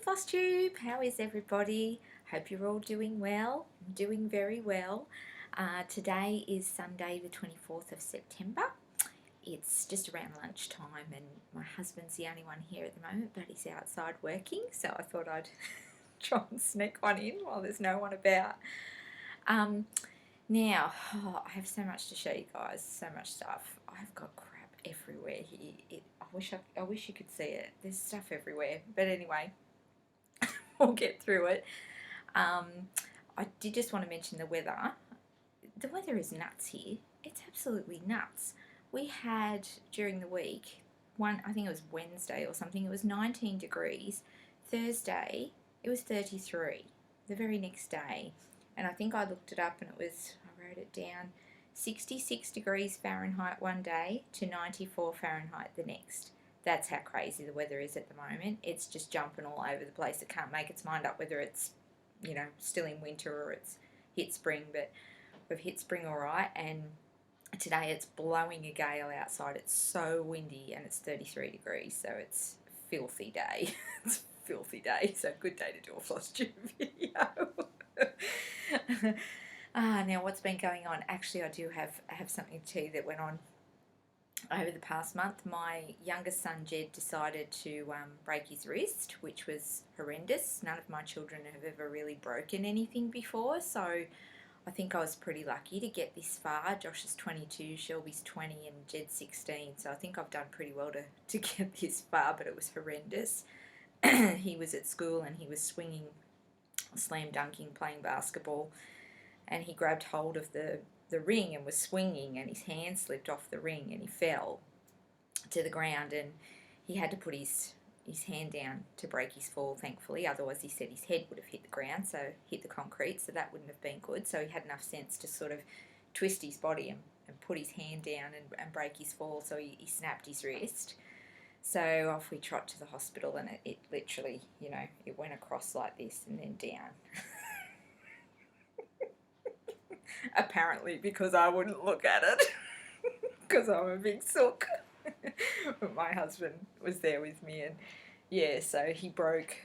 Flosstube, how is everybody? Hope you're all doing well. I'm doing very well. Today is Sunday the 24th of September. It's just around lunchtime and my husband's the only one here at the moment, but he's outside working, so I thought I'd try and sneak one in while there's no one about. Now, I have so much to show you guys, so much stuff. I've got crap everywhere here. I wish you could see it. There's stuff everywhere, but anyway, we'll get through it. I did just want to mention the weather. The weather is nuts here. It's absolutely nuts. We had during the week, I think it was Wednesday or something, it was 19 degrees. Thursday, it was 33 the very next day. And I think I looked it up and I wrote it down, 66 degrees Fahrenheit one day to 94 Fahrenheit the next. That's how crazy the weather is at the moment. It's just jumping all over the place. It can't make its mind up whether it's, still in winter or it's hit spring, but we've hit spring all right. And today it's blowing a gale outside. It's so windy and it's 33 degrees, so it's a filthy day. It's a filthy day, so good day to do a Flosstube video. Now what's been going on? Actually, I do have something to tell you that went on over the past month. My youngest son Jed decided to break his wrist, which was horrendous. None of my children have ever really broken anything before, so I think I was pretty lucky to get this far. Josh is 22, Shelby's 20 and Jed's 16, so I think I've done pretty well to get this far, but it was horrendous. He was at school and he was swinging, slam dunking, playing basketball, and he grabbed hold of the ring and was swinging, and his hand slipped off the ring and he fell to the ground, and he had to put his hand down to break his fall, thankfully. Otherwise, he said his head would have hit the ground, so hit the concrete, so that wouldn't have been good. So he had enough sense to sort of twist his body and put his hand down and break his fall, so he snapped his wrist. So off we trot to the hospital, and it literally, it went across like this and then down. Apparently because I wouldn't look at it, because I'm a big sook. But my husband was there with me, and yeah, so he broke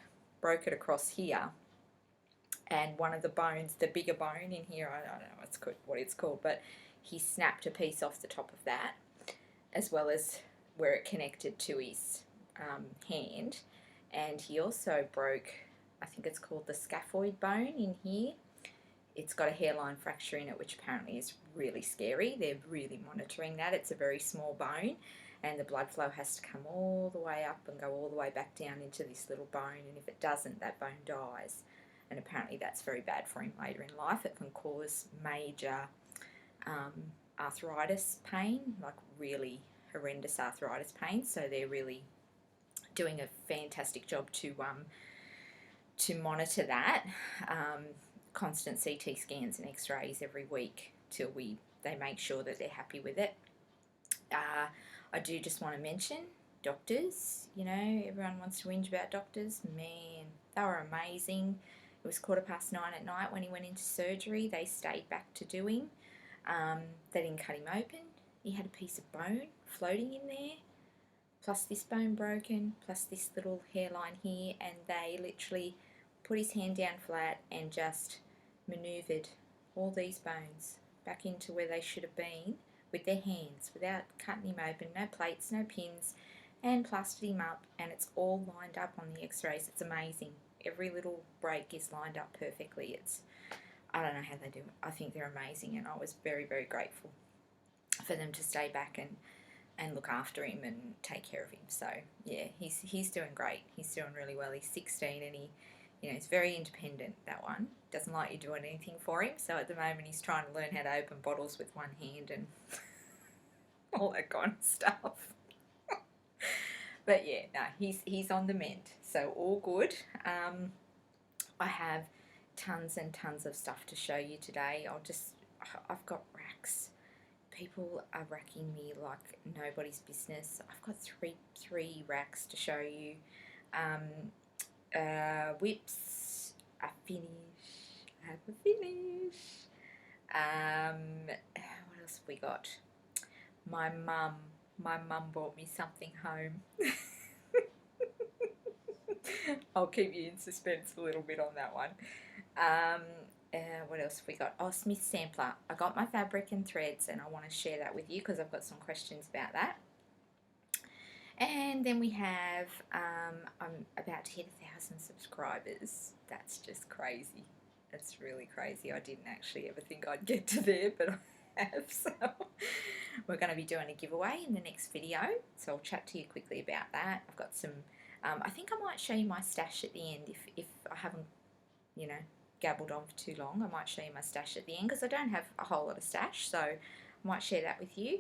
it across here, and one of the bones, the bigger bone in here, I don't know what it's called, but he snapped a piece off the top of that, as well as where it connected to his hand. And he also broke, I think it's called the scaphoid bone in here. It's got a hairline fracture in it, which apparently is really scary. They're really monitoring that. It's a very small bone, and the blood flow has to come all the way up and go all the way back down into this little bone, and if it doesn't, that bone dies. And apparently that's very bad for him later in life. It can cause major arthritis pain, like really horrendous arthritis pain. So they're really doing a fantastic job to monitor that. Constant CT scans and x-rays every week till they make sure that they're happy with it. I do just want to mention doctors. Everyone wants to whinge about doctors. Man, they were amazing. It was 9:15 at night when he went into surgery. They stayed back to do him. They didn't cut him open. He had a piece of bone floating in there, plus this bone broken, plus this little hairline here, and they literally put his hand down flat and just manoeuvred all these bones back into where they should have been with their hands, without cutting him open, no plates, no pins, and plastered him up, and it's all lined up on the x-rays. It's amazing. Every little break is lined up perfectly. I don't know how they do it. I think they're amazing, and I was very, very grateful for them to stay back and look after him and take care of him. So yeah, he's doing great. He's doing really well. He's 16 and he's very independent, that one. Doesn't like you doing anything for him. So at the moment he's trying to learn how to open bottles with one hand and all that kind of stuff. But yeah, no, he's on the mend. So all good. I have tons and tons of stuff to show you today. I've got racks. People are racking me like nobody's business. I've got three racks to show you. Whips, I have a finish. What else have we got? My mum brought me something home. I'll keep you in suspense a little bit on that one. What else have we got? Oh, Smith sampler. I got my fabric and threads, and I want to share that with you because I've got some questions about that. And then we have, I'm about to hit 1,000 subscribers. That's just crazy. That's really crazy. I didn't actually ever think I'd get to there, but I have. So we're going to be doing a giveaway in the next video. So I'll chat to you quickly about that. I've got some, I think I might show you my stash at the end if I haven't, you know, gabbled on for too long. I might show you my stash at the end because I don't have a whole lot of stash. So I might share that with you.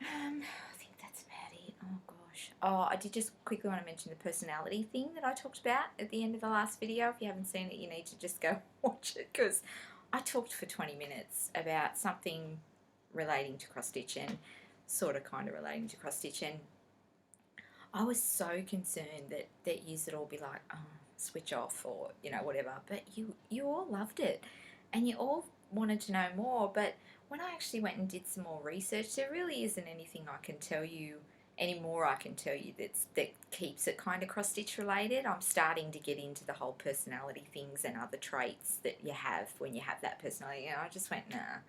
I think that's about it. Oh gosh. Oh, I did just quickly want to mention the personality thing that I talked about at the end of the last video. If you haven't seen it, you need to just go watch it because I talked for 20 minutes about something relating to cross stitch and sort of kind of relating to cross stitch, and I was so concerned that you'd all be like, oh, switch off or, you know, whatever, but you all loved it and you all wanted to know more. But when I actually went and did some more research, there really isn't anything I can tell you anymore. I can tell you that keeps it kind of cross stitch related. I'm starting to get into the whole personality things and other traits that you have when you have that personality, and I just went, nah.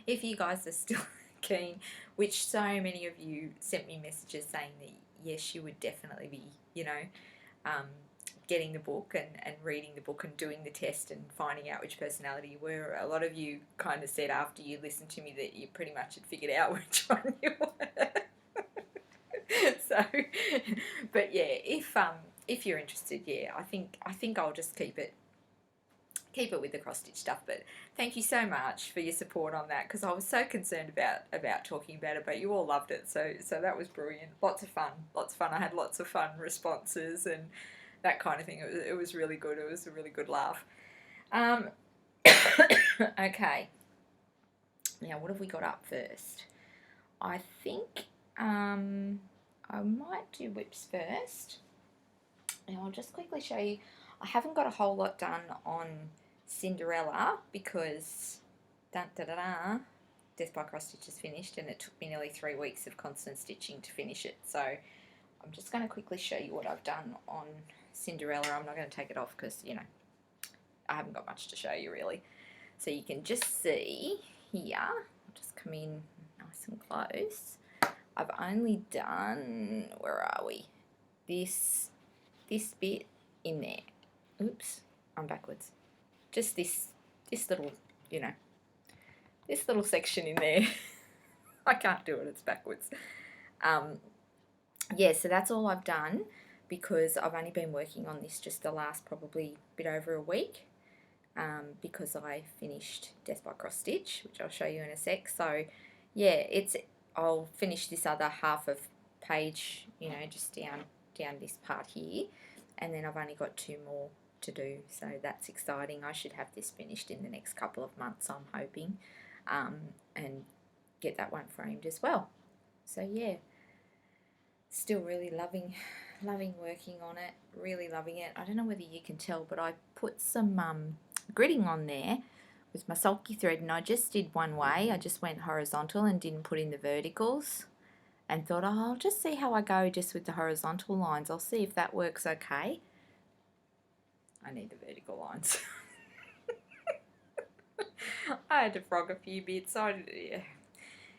If you guys are still keen, which so many of you sent me messages saying that yes, you would definitely be, you know, getting the book and reading the book and doing the test and finding out which personality you were. A lot of you kind of said after you listened to me that you pretty much had figured out which one you were. So, but yeah, if you're interested, yeah, I think I'll just keep it with the cross stitch stuff. But thank you so much for your support on that, because I was so concerned about talking about it, but you all loved it, so that was brilliant. Lots of fun. I had lots of fun responses and that kind of thing. It was really good. It was a really good laugh. Okay, now what have we got up first? I think I might do whips first. Now I'll just quickly show you. I haven't got a whole lot done on Cinderella because Death by Cross Stitch is finished, and it took me nearly 3 weeks of constant stitching to finish it. So I'm just going to quickly show you what I've done on Cinderella. I'm not going to take it off because, you know, I haven't got much to show you really. So you can just see here, I'll just come in nice and close. I've only done, where are we? This bit in there. Oops, I'm backwards. Just this little, you know, this little section in there. I can't do it, it's backwards. Yeah, so that's all I've done because I've only been working on this just the last probably bit over a week, because I finished Death by Cross Stitch, which I'll show you in a sec. So yeah, I'll finish this other half of page, you know, just down this part here, and then I've only got 2 more to do, so that's exciting. I should have this finished in the next couple of months, I'm hoping, and get that one framed as well. So yeah, still really loving working on it, really loving it. I don't know whether you can tell, but I put some gridding on there with my sulky thread, and I just did one way. I just went horizontal and didn't put in the verticals, and thought, oh, I'll just see how I go just with the horizontal lines. I'll see if that works okay. I need the vertical lines. I had to frog a few bits. Yeah.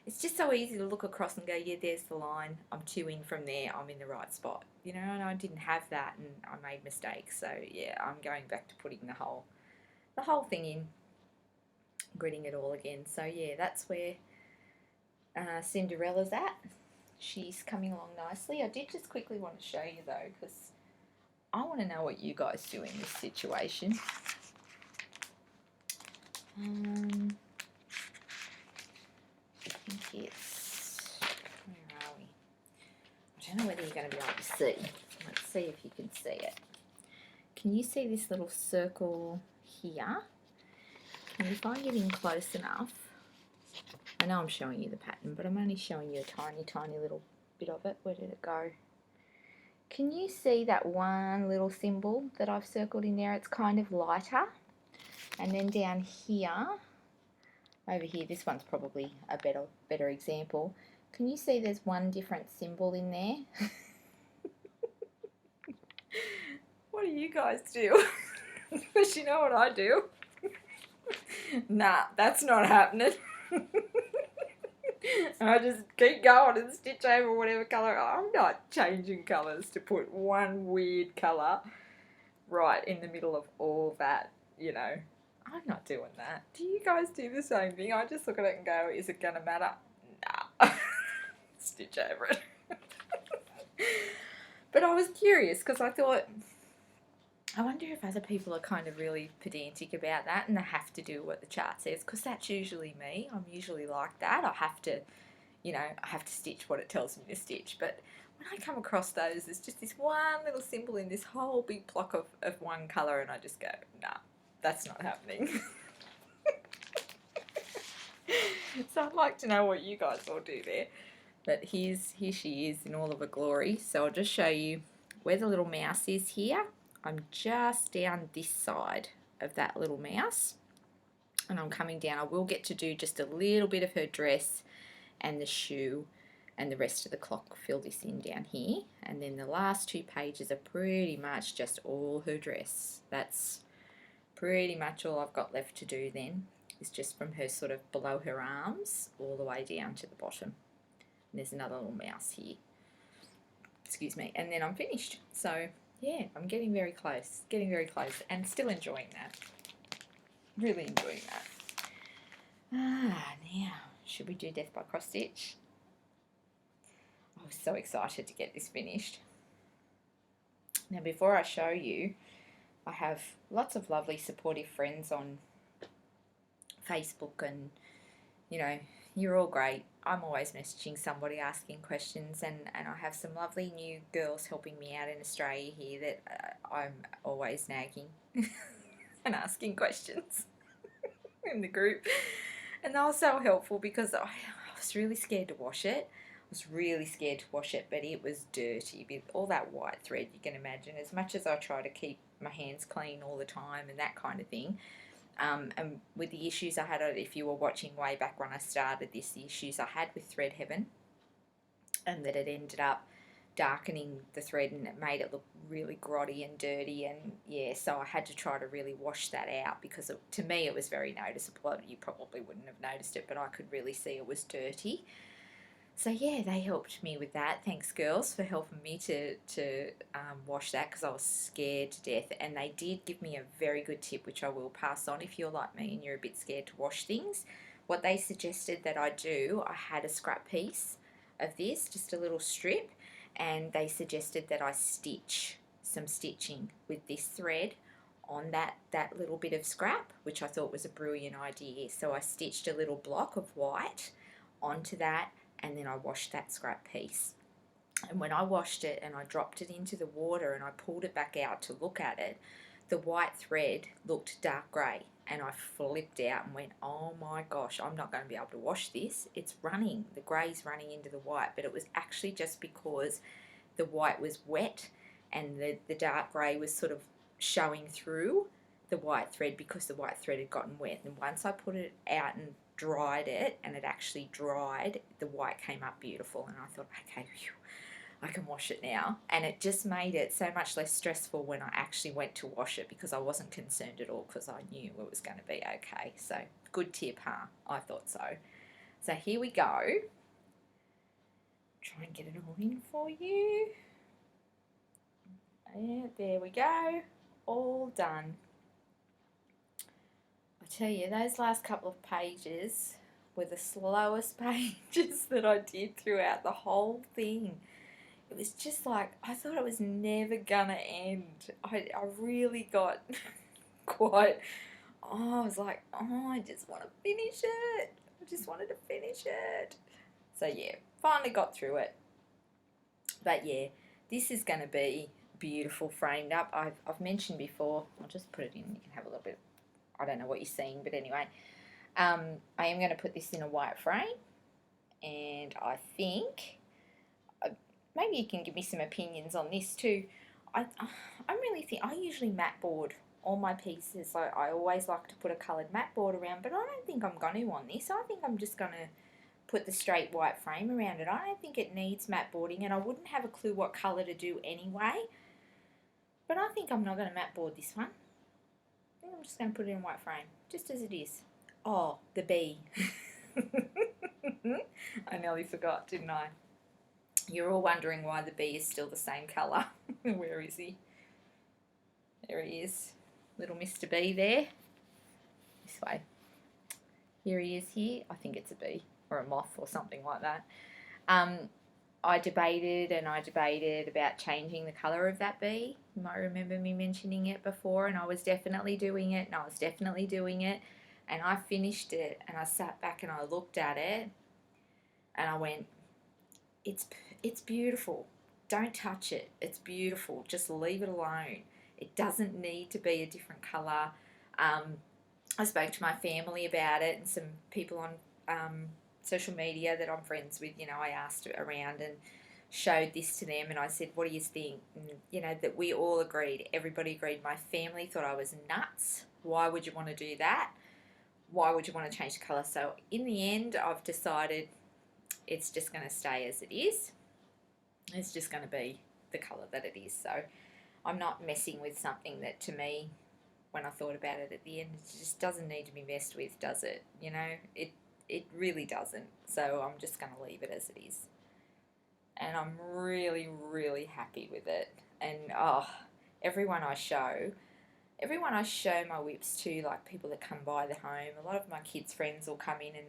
It's just so easy to look across and go, yeah, there's the line. I'm 2 in from there. I'm in the right spot. You know, and I didn't have that, and I made mistakes. So yeah, I'm going back to putting the whole thing in, gridding it all again. So yeah, that's where Cinderella's at. She's coming along nicely. I did just quickly want to show you though, because I want to know what you guys do in this situation. I think it's, where are we? I don't know whether you're going to be able to see. Let's see if you can see it. Can you see this little circle here? Can you find it in close enough? I know I'm showing you the pattern, but I'm only showing you a tiny, tiny little bit of it. Where did it go? Can you see that one little symbol that I've circled in there? It's kind of lighter. And then down here, over here, this one's probably a better example. Can you see there's one different symbol in there? What do you guys do? Because you know what I do. Nah, that's not happening. I just keep going and stitch over whatever colour. I'm not changing colours to put one weird colour right in the middle of all that, you know. I'm not doing that. Do you guys do the same thing? I just look at it and go, is it going to matter? Nah. Stitch over it. But I was curious because I thought, I wonder if other people are kind of really pedantic about that and they have to do what the chart says, because that's usually me. I'm usually like that. I have to, you know, I have to stitch what it tells me to stitch. But when I come across those, there's just this one little symbol in this whole big block of one colour, and I just go, nah, that's not happening. So I'd like to know what you guys all do there. But here she is in all of her glory. So I'll just show you where the little mouse is here. I'm just down this side of that little mouse, and I'm coming down. I will get to do just a little bit of her dress and the shoe and the rest of the clock, fill this in down here. And then the last 2 pages are pretty much just all her dress. That's pretty much all I've got left to do then, is just from her sort of below her arms all the way down to the bottom. And there's another little mouse here. Excuse me. And then I'm finished. So yeah, I'm getting very close, and still enjoying that. Really enjoying that. Now, should we do Death by Cross Stitch? I was so excited to get this finished. Now, before I show you, I have lots of lovely supportive friends on Facebook, and you know, you're all great. I'm always messaging somebody asking questions, and I have some lovely new girls helping me out in Australia here that I'm always nagging and asking questions in the group. And they were so helpful because I was really scared to wash it. But it was dirty with all that white thread. You can imagine, as much as I try to keep my hands clean all the time and that kind of thing. And with the issues I had, if you were watching way back when I started this, the issues I had with Thread Heaven, and that it ended up darkening the thread and it made it look really grotty and dirty, and yeah, so I had to try to really wash that out because to me it was very noticeable. You probably wouldn't have noticed it, but I could really see it was dirty. So yeah, they helped me with that. Thanks, girls, for helping me to wash that, because I was scared to death. And they did give me a very good tip, which I will pass on if you're like me and you're a bit scared to wash things. What they suggested that I do, I had a scrap piece of this, just a little strip, and they suggested that I stitch some stitching with this thread on that little bit of scrap, which I thought was a brilliant idea. So I stitched a little block of white onto that, and then I washed that scrap piece. And when I washed it and I dropped it into the water and I pulled it back out to look at it, the white thread looked dark grey, and I flipped out and went, oh my gosh, I'm not going to be able to wash this. It's running, the grey's running into the white. But it was actually just because the white was wet and the dark grey was sort of showing through the white thread because the white thread had gotten wet. And once I put it out and dried it, and it actually dried, the white came up beautiful, and I thought, okay, phew, I can wash it now. And it just made it so much less stressful when I actually went to wash it, because I wasn't concerned at all, because I knew it was going to be okay. So good tip, huh? I thought so. So here we go. Try and get it all in for you. Yeah, there we go. All done. I tell you, those last couple of pages were the slowest pages that I did throughout the whole thing. It was just like, I thought it was never gonna end. I really got quite, I was like, oh, I just want to finish it. I just wanted to finish it. So yeah, finally got through it. But yeah, this is going to be beautiful framed up. I've mentioned before, I'll just put it in, you can have a little bit. I don't know what you're seeing, but anyway, I am going to put this in a white frame, and I think maybe you can give me some opinions on this too. I really think I usually mat board all my pieces. I always like to put a coloured mat board around, but I don't think I'm going to on this. I think I'm just going to put the straight white frame around it. I don't think it needs mat boarding, and I wouldn't have a clue what colour to do anyway. But I think I'm not going to matte board this one. I think I'm just going to put it in white frame, just as it is. Oh, the bee. I nearly forgot, didn't I? You're all wondering why the bee is still the same colour. Where is he? There he is. Little Mr. Bee there. This way. Here he is here. I think it's a bee or a moth or something like that. I debated about changing the colour of that bee. You might remember me mentioning it before, and I was definitely doing it, and I finished it, and I sat back and I looked at it, and I went, it's beautiful. Don't touch it. It's beautiful. Just leave it alone. It doesn't need to be a different colour. I spoke to my family about it and some people on social media that I'm friends with. I asked around and showed this to them, and I said, what do you think? And, that we all agreed. Everybody agreed. My family thought I was nuts. Why would you want to do that? Why would you want to change the colour? So in the end, I've decided it's just going to stay as it is. It's just going to be the colour that it is. So I'm not messing with something that, to me, when I thought about it at the end, it just doesn't need to be messed with, does it? It really doesn't. So I'm just going to leave it as it is. And I'm really, really happy with it. And everyone I show my whips to, like people that come by the home, a lot of my kids' friends will come in and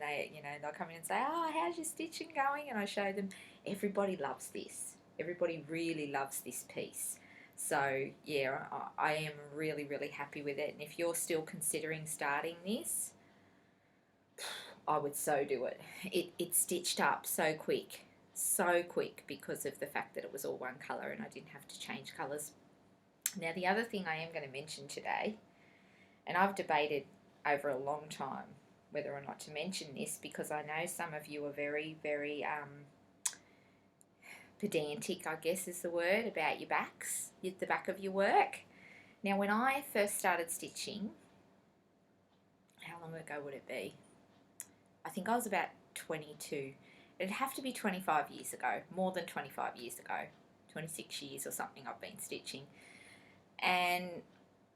they'll come in and say, how's your stitching going? And I show them. Everybody loves this. Everybody really loves this piece. So yeah, I am really, really happy with it. And if you're still considering starting this, I would so do it. It stitched up so quick because of the fact that it was all one colour and I didn't have to change colours. Now the other thing I am going to mention today, and I've debated over a long time whether or not to mention this, because I know some of you are very, very pedantic, I guess is the word, about your backs, the back of your work. Now when I first started stitching, how long ago would it be? I think I was about 22. It'd have to be 25 years ago, more than 25 years ago, 26 years or something I've been stitching. And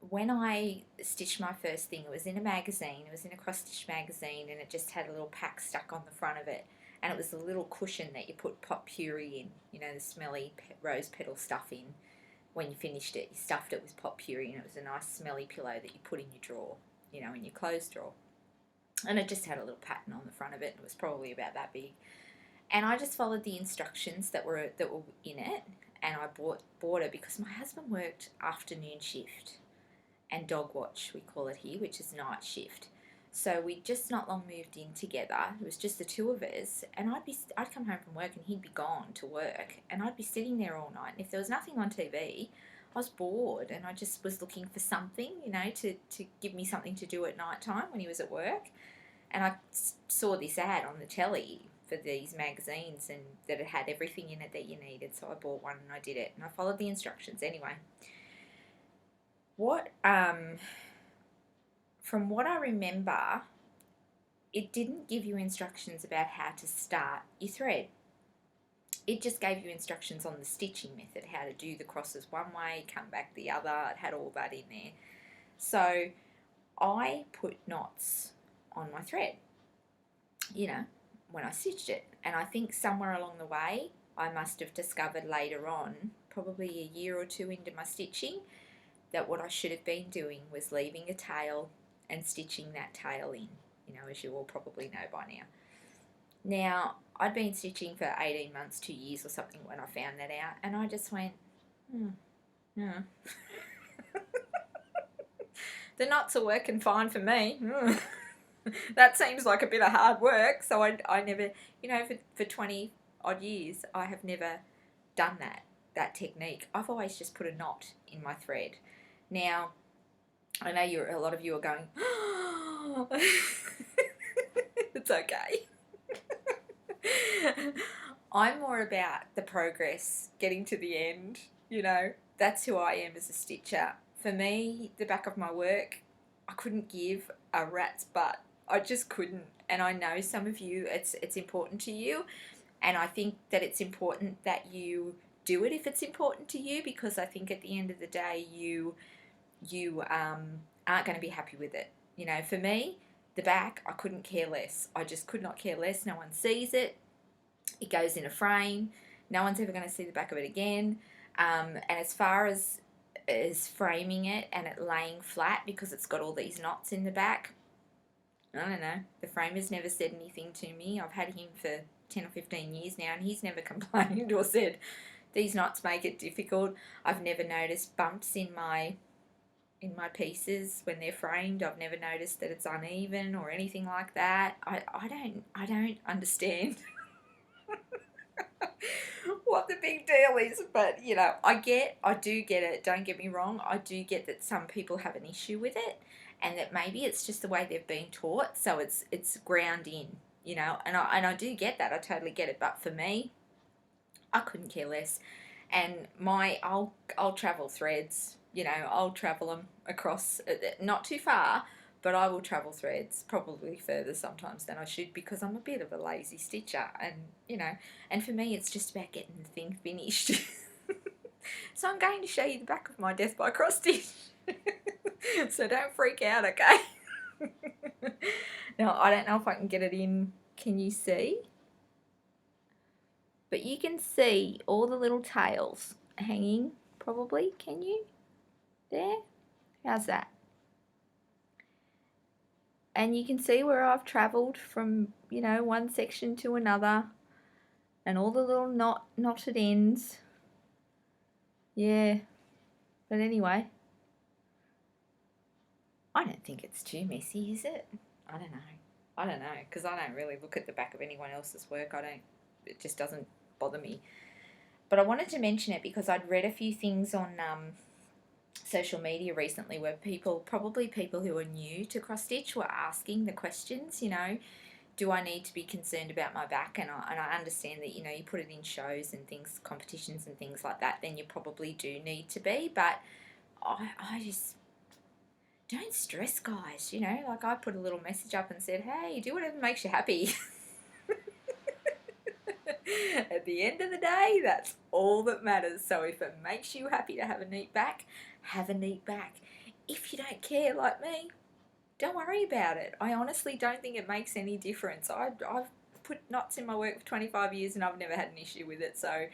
when I stitched my first thing, it was in a magazine, it was in a cross-stitch magazine, and it just had a little pack stuck on the front of it. And it was a little cushion that you put potpourri in, the smelly rose petal stuff in. When you finished it, you stuffed it with potpourri, and it was a nice smelly pillow that you put in your drawer, in your clothes drawer. And it just had a little pattern on the front of it. It was probably about that big. And I just followed the instructions that were in it, and I bought it because my husband worked afternoon shift and dog watch, we call it here, which is night shift. So we just not long moved in together. It was just the two of us, and I'd come home from work and he'd be gone to work, and I'd be sitting there all night. And if there was nothing on TV, I was bored, and I just was looking for something, to give me something to do at night time when he was at work. And I saw this ad on the telly for these magazines, and that it had everything in it that you needed. So I bought one and I did it, and I followed the instructions anyway. From what I remember, it didn't give you instructions about how to start your thread. It just gave you instructions on the stitching method, how to do the crosses one way, come back the other. It had all that in there. So I put knots on my thread, when I stitched it. And I think somewhere along the way, I must have discovered later on, probably a year or two into my stitching, that what I should have been doing was leaving a tail and stitching that tail in, as you all probably know by now. Now, I'd been stitching for 18 months, 2 years or something when I found that out, and I just went, no. The knots are working fine for me. That seems like a bit of hard work. So I never, for 20 odd years, I have never done that technique. I've always just put a knot in my thread. Now, I know a lot of you are going, oh, it's okay. I'm more about the progress, getting to the end, That's who I am as a stitcher. For me, the back of my work, I couldn't give a rat's butt. I just couldn't. And I know some of you, it's important to you. And I think that it's important that you do it if it's important to you, because I think at the end of the day you aren't going to be happy with it. You know, for me, the back, I couldn't care less. I just could not care less. No one sees it. It goes in a frame. No one's ever going to see the back of it again. And as far as framing it and it laying flat, because it's got all these knots in the back, I don't know. The framer's never said anything to me. I've had him for 10 or 15 years now, and he's never complained or said, these knots make it difficult. I've never noticed bumps in my pieces when they're framed. I've never noticed that it's uneven or anything like that. I don't understand what the big deal is, but you know, I do get it. Don't get me wrong. I do get that some people have an issue with it, and that maybe it's just the way they've been taught, so it's ground in, you know. And I do get that. I totally get it. But for me, I couldn't care less. And I'll travel threads. You know, I'll travel them across, not too far, but I will travel threads probably further sometimes than I should, because I'm a bit of a lazy stitcher, and you know, and for me it's just about getting the thing finished. So I'm going to show you the back of my Death by Cross Stitch. So don't freak out, okay? Now I don't know if I can get it in. Can you see? But you can see all the little tails hanging, probably. Can you? There? How's that? And you can see where I've travelled from, you know, one section to another, and all the little knotted ends. Yeah. But anyway, I don't think it's too messy, is it? I don't know, because I don't really look at the back of anyone else's work. It just doesn't bother me. But I wanted to mention it because I'd read a few things on social media recently where probably people who are new to cross stitch, were asking the questions, you know, do I need to be concerned about my back? And I understand that, you know, you put it in shows and things, competitions and things like that, then you probably do need to be. But I just don't stress, guys. You know, like I put a little message up and said, hey, do whatever makes you happy. At the end of the day, that's all that matters. So if it makes you happy to have a neat back, have a neat back. If you don't care, like me, don't worry about it. I honestly don't think it makes any difference. I've put knots in my work for 25 years and I've never had an issue with it. So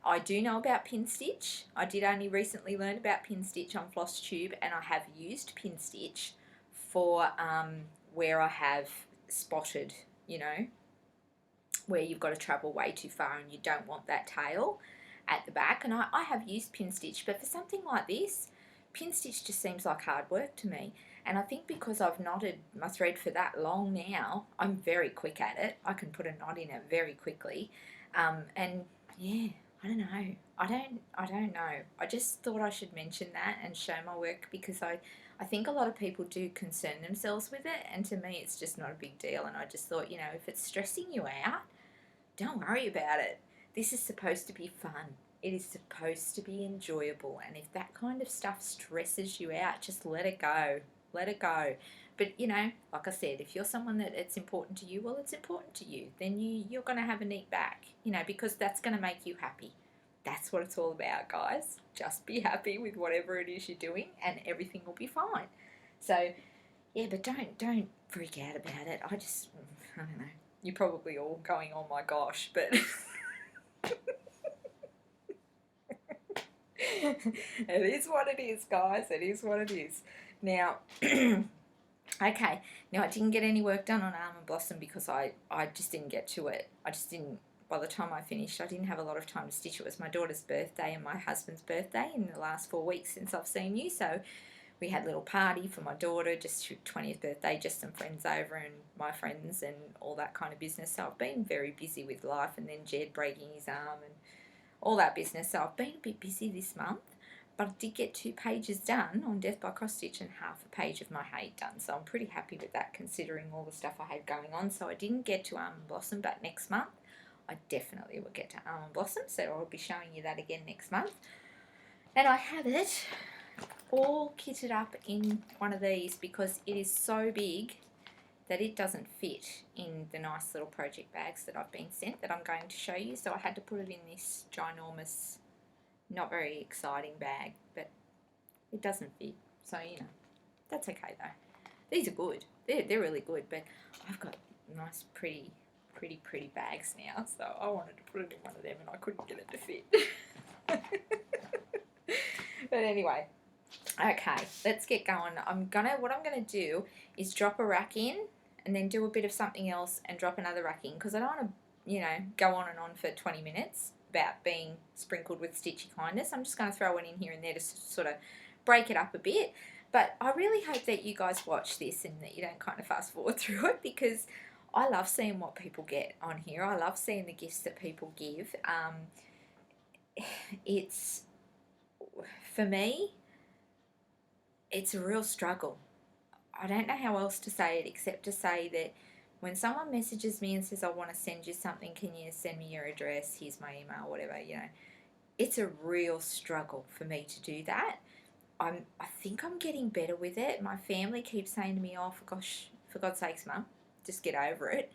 I do know about pin stitch. I did only recently learn about pin stitch on Flosstube, and I have used pin stitch for where I have spotted, you know, where you've got to travel way too far and you don't want that tail at the back. And I have used pin stitch, but for something like this, pin stitch just seems like hard work to me. And I think because I've knotted my thread for that long now, I'm very quick at it. I can put a knot in it very quickly. And yeah, I don't know. I don't know. I just thought I should mention that and show my work, because I think a lot of people do concern themselves with it, and to me it's just not a big deal. And I just thought, you know, if it's stressing you out, don't worry about it. This is supposed to be fun. It is supposed to be enjoyable. And if that kind of stuff stresses you out, just let it go. Let it go. But, you know, like I said, if you're someone that it's important to you, well, it's important to you. Then you're going to have a neat back, you know, because that's going to make you happy. That's what it's all about, guys. Just be happy with whatever it is you're doing and everything will be fine. So, yeah, but don't freak out about it. I don't know. You're probably all going, oh my gosh, but it is what it is, guys. It is what it is. Now, okay. Now, I didn't get any work done on Almond Blossom because I just didn't get to it. By the time I finished, I didn't have a lot of time to stitch. It was my daughter's birthday and my husband's birthday in the last 4 weeks since I've seen you. So we had a little party for my daughter, just 20th birthday, just some friends over and my friends and all that kind of business. So I've been very busy with life, and then Jed breaking his arm and all that business. So I've been a bit busy this month, but I did get 2 pages done on Death by Cross Stitch and half a page of my hate done. So I'm pretty happy with that considering all the stuff I had going on. So I didn't get to Almond Blossom, but next month I definitely will get to Almond Blossom. So I'll be showing you that again next month. And I have it all kitted up in one of these because it is so big that it doesn't fit in the nice little project bags that I've been sent that I'm going to show you. So I had to put it in this ginormous Not very exciting bag, but it doesn't fit. So, that's okay though. These are good. They're really good, but I've got nice, pretty bags now, so I wanted to put it in one of them and I couldn't get it to fit. But anyway, okay, let's get going. What I'm gonna do is drop a rack in and then do a bit of something else and drop another rack in, because I don't want to, go on and on for 20 minutes about being sprinkled with stitchy kindness. I'm just going to throw one in here and there to sort of break it up a bit. But I really hope that you guys watch this and that you don't kind of fast forward through it, because I love seeing what people get on here. I love seeing the gifts that people give. It's, for me, it's a real struggle. I don't know how else to say it except to say that when someone messages me and says, I want to send you something, can you send me your address, here's my email, whatever, it's a real struggle for me to do that. I think I'm getting better with it. My family keeps saying to me, oh, for God's sakes, Mum, just get over it.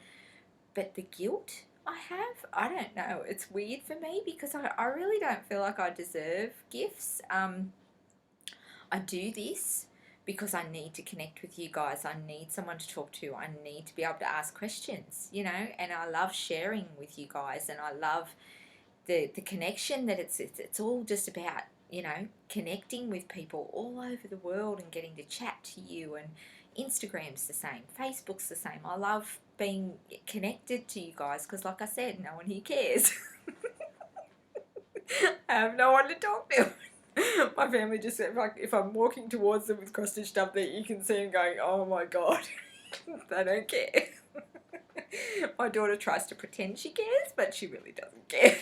But the guilt I have, I don't know. It's weird for me because I really don't feel like I deserve gifts. I do this because I need to connect with you guys. I need someone to talk to. I need to be able to ask questions, and I love sharing with you guys, and I love the connection that it's all just about, connecting with people all over the world and getting to chat to you. And Instagram's the same, Facebook's the same. I love being connected to you guys because, like I said, no one here cares. I have no one to talk to. My family just said, like, if I'm walking towards them with cross stitched up there, you can see them going, oh my God, they don't care. My daughter tries to pretend she cares, but she really doesn't care.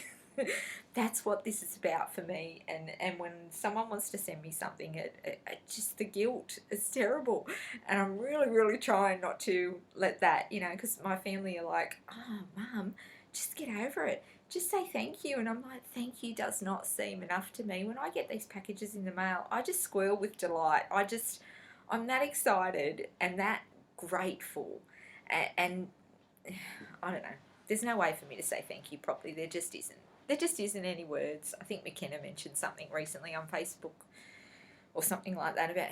That's what this is about for me. And when someone wants to send me something, it just, the guilt is terrible. And I'm really trying not to let that, because my family are like, oh, Mum, just get over it. Just say thank you. And I'm like, thank you does not seem enough to me. When I get these packages in the mail, I just squeal with delight. I'm that excited and that grateful. And I don't know. There's no way for me to say thank you properly. There just isn't. There just isn't any words. I think McKenna mentioned something recently on Facebook or something like that about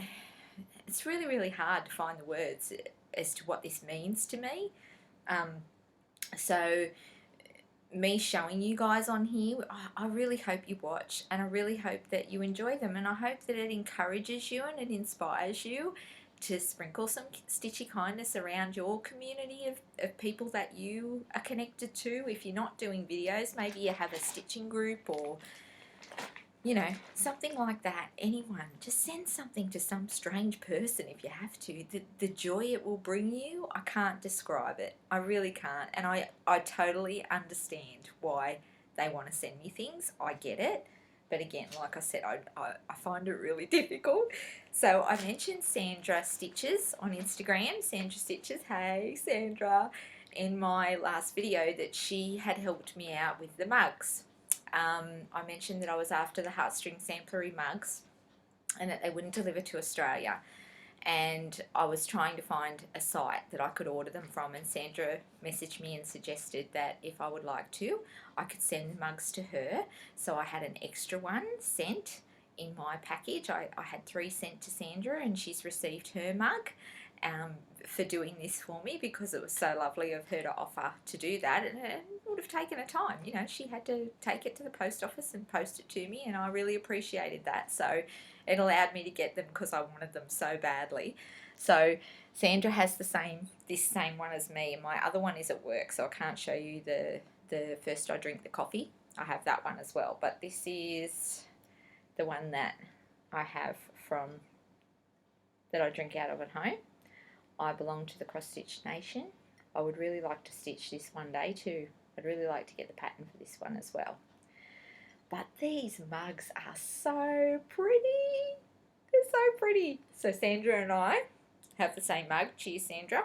it's really hard to find the words as to what this means to me. So me showing you guys on here, I really hope you watch, and I really hope that you enjoy them, and I hope that it encourages you and it inspires you to sprinkle some stitchy kindness around your community of people that you are connected to. If you're not doing videos, maybe you have a stitching group or, something like that. Anyone, just send something to some strange person if you have to. The joy it will bring you, I can't describe it. I really can't. And I totally understand why they want to send me things. I get it. But again, like I said, I find it really difficult. So I mentioned Sandra Stitches on Instagram. Sandra Stitches, hey Sandra, in my last video that she had helped me out with the mugs. I mentioned that I was after the heartstring samplery mugs and that they wouldn't deliver to Australia. And I was trying to find a site that I could order them from, and Sandra messaged me and suggested that if I would like to, I could send the mugs to her. So I had an extra one sent in my package. I had 3 sent to Sandra, and she's received her mug for doing this for me, because it was so lovely of her to offer to do that, and it would have taken her time. She had to take it to the post office and post it to me, and I really appreciated that. So it allowed me to get them because I wanted them so badly. So Sandra has this same one as me, and my other one is at work, so I can't show you the First I Drink the Coffee. I have that one as well, but this is the one that I have that I drink out of at home. I belong to the Cross Stitch Nation. I would really like to stitch this one day too. I'd really like to get the pattern for this one as well. But these mugs are so pretty. They're so pretty. So Sandra and I have the same mug. Cheers, Sandra.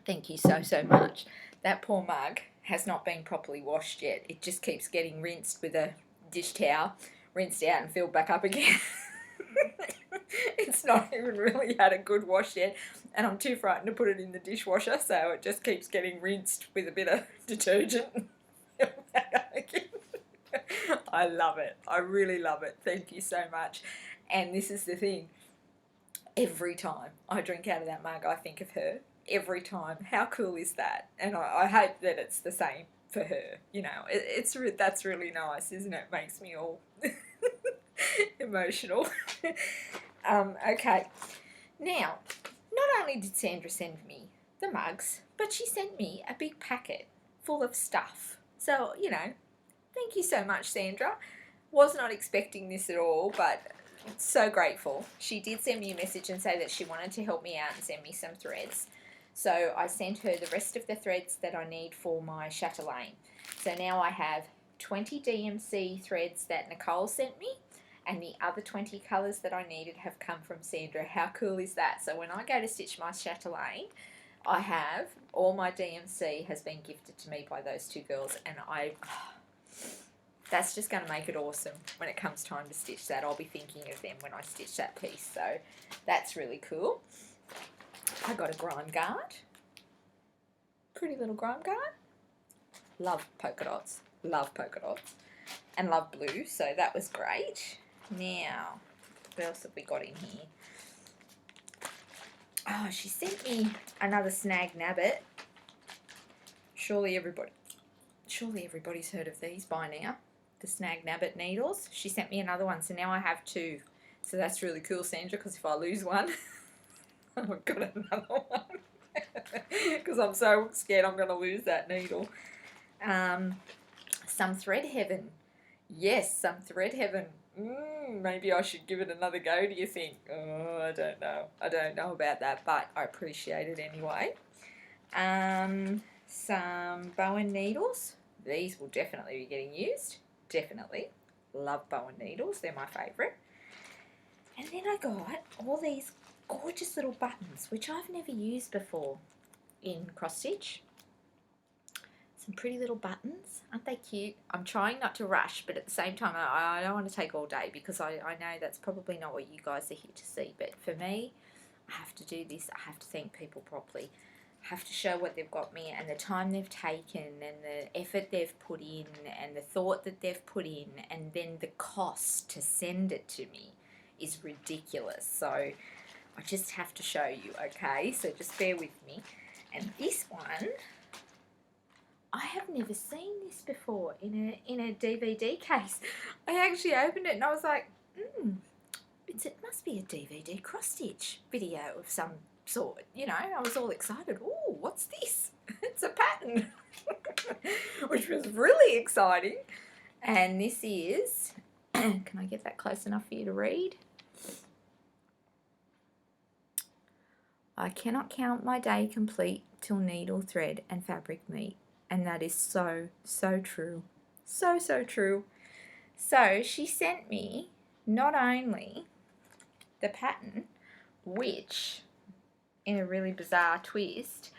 Thank you so much. That poor mug has not been properly washed yet. It just keeps getting rinsed with a dish towel, rinsed out and filled back up again. It's not even really had a good wash yet, and I'm too frightened to put it in the dishwasher, so it just keeps getting rinsed with a bit of detergent. I love it. I really love it. Thank you so much. And this is the thing. Every time I drink out of that mug, I think of her. Every time. How cool is that? And I hope that it's the same for her. You know, that's really nice, isn't it? Makes me all emotional. Okay. Now, not only did Sandra send me the mugs, but she sent me a big packet full of stuff. So, you know, thank you so much, Sandra. Was not expecting this at all, but so grateful. She did send me a message and say that she wanted to help me out and send me some threads. So I sent her the rest of the threads that I need for my chatelaine. So now I have 20 DMC threads that Nicole sent me, and the other 20 colours that I needed have come from Sandra. How cool is that? So when I go to stitch my chatelaine, I have all my DMC has been gifted to me by those two girls, and that's just going to make it awesome when it comes time to stitch that. I'll be thinking of them when I stitch that piece, so that's really cool. I got a grime guard, pretty little grime guard. Love polka dots, and love blue, so that was great. Now, what else have we got in here? Oh, she sent me another snag nabbit. Surely everybody's heard of these by now. The snag nabbit needles. She sent me another one, so now I have two. So that's really cool, Sandra, because if I lose one, I've got another one. Because I'm so scared I'm going to lose that needle. Some thread heaven. Yes, some thread heaven. Maybe I should give it another go, do you think? Oh, I don't know. I don't know about that, but I appreciate it anyway. Some Bowen needles. These will definitely be getting used. Definitely. Love Bowen needles. They're my favourite. And then I got all these gorgeous little buttons, which I've never used before in cross stitch. Some pretty little buttons. Aren't they cute? I'm trying not to rush, but at the same time, I don't want to take all day because I know that's probably not what you guys are here to see. But for me, I have to do this. I have to thank people properly. I have to show what they've got me and the time they've taken and the effort they've put in and the thought that they've put in, and then the cost to send it to me is ridiculous. So I just have to show you, okay? So just bear with me. And this one, I have never seen this before in a DVD case. I actually opened it and I was like, it must be a DVD cross stitch video of some sort. You know, I was all excited. Oh, what's this? It's a pattern, which was really exciting. And this is, can I get that close enough for you to read? I cannot count my day complete till needle, thread and fabric meet. And that is so, so true. So, so true. So she sent me not only the pattern, which, in a really bizarre twist,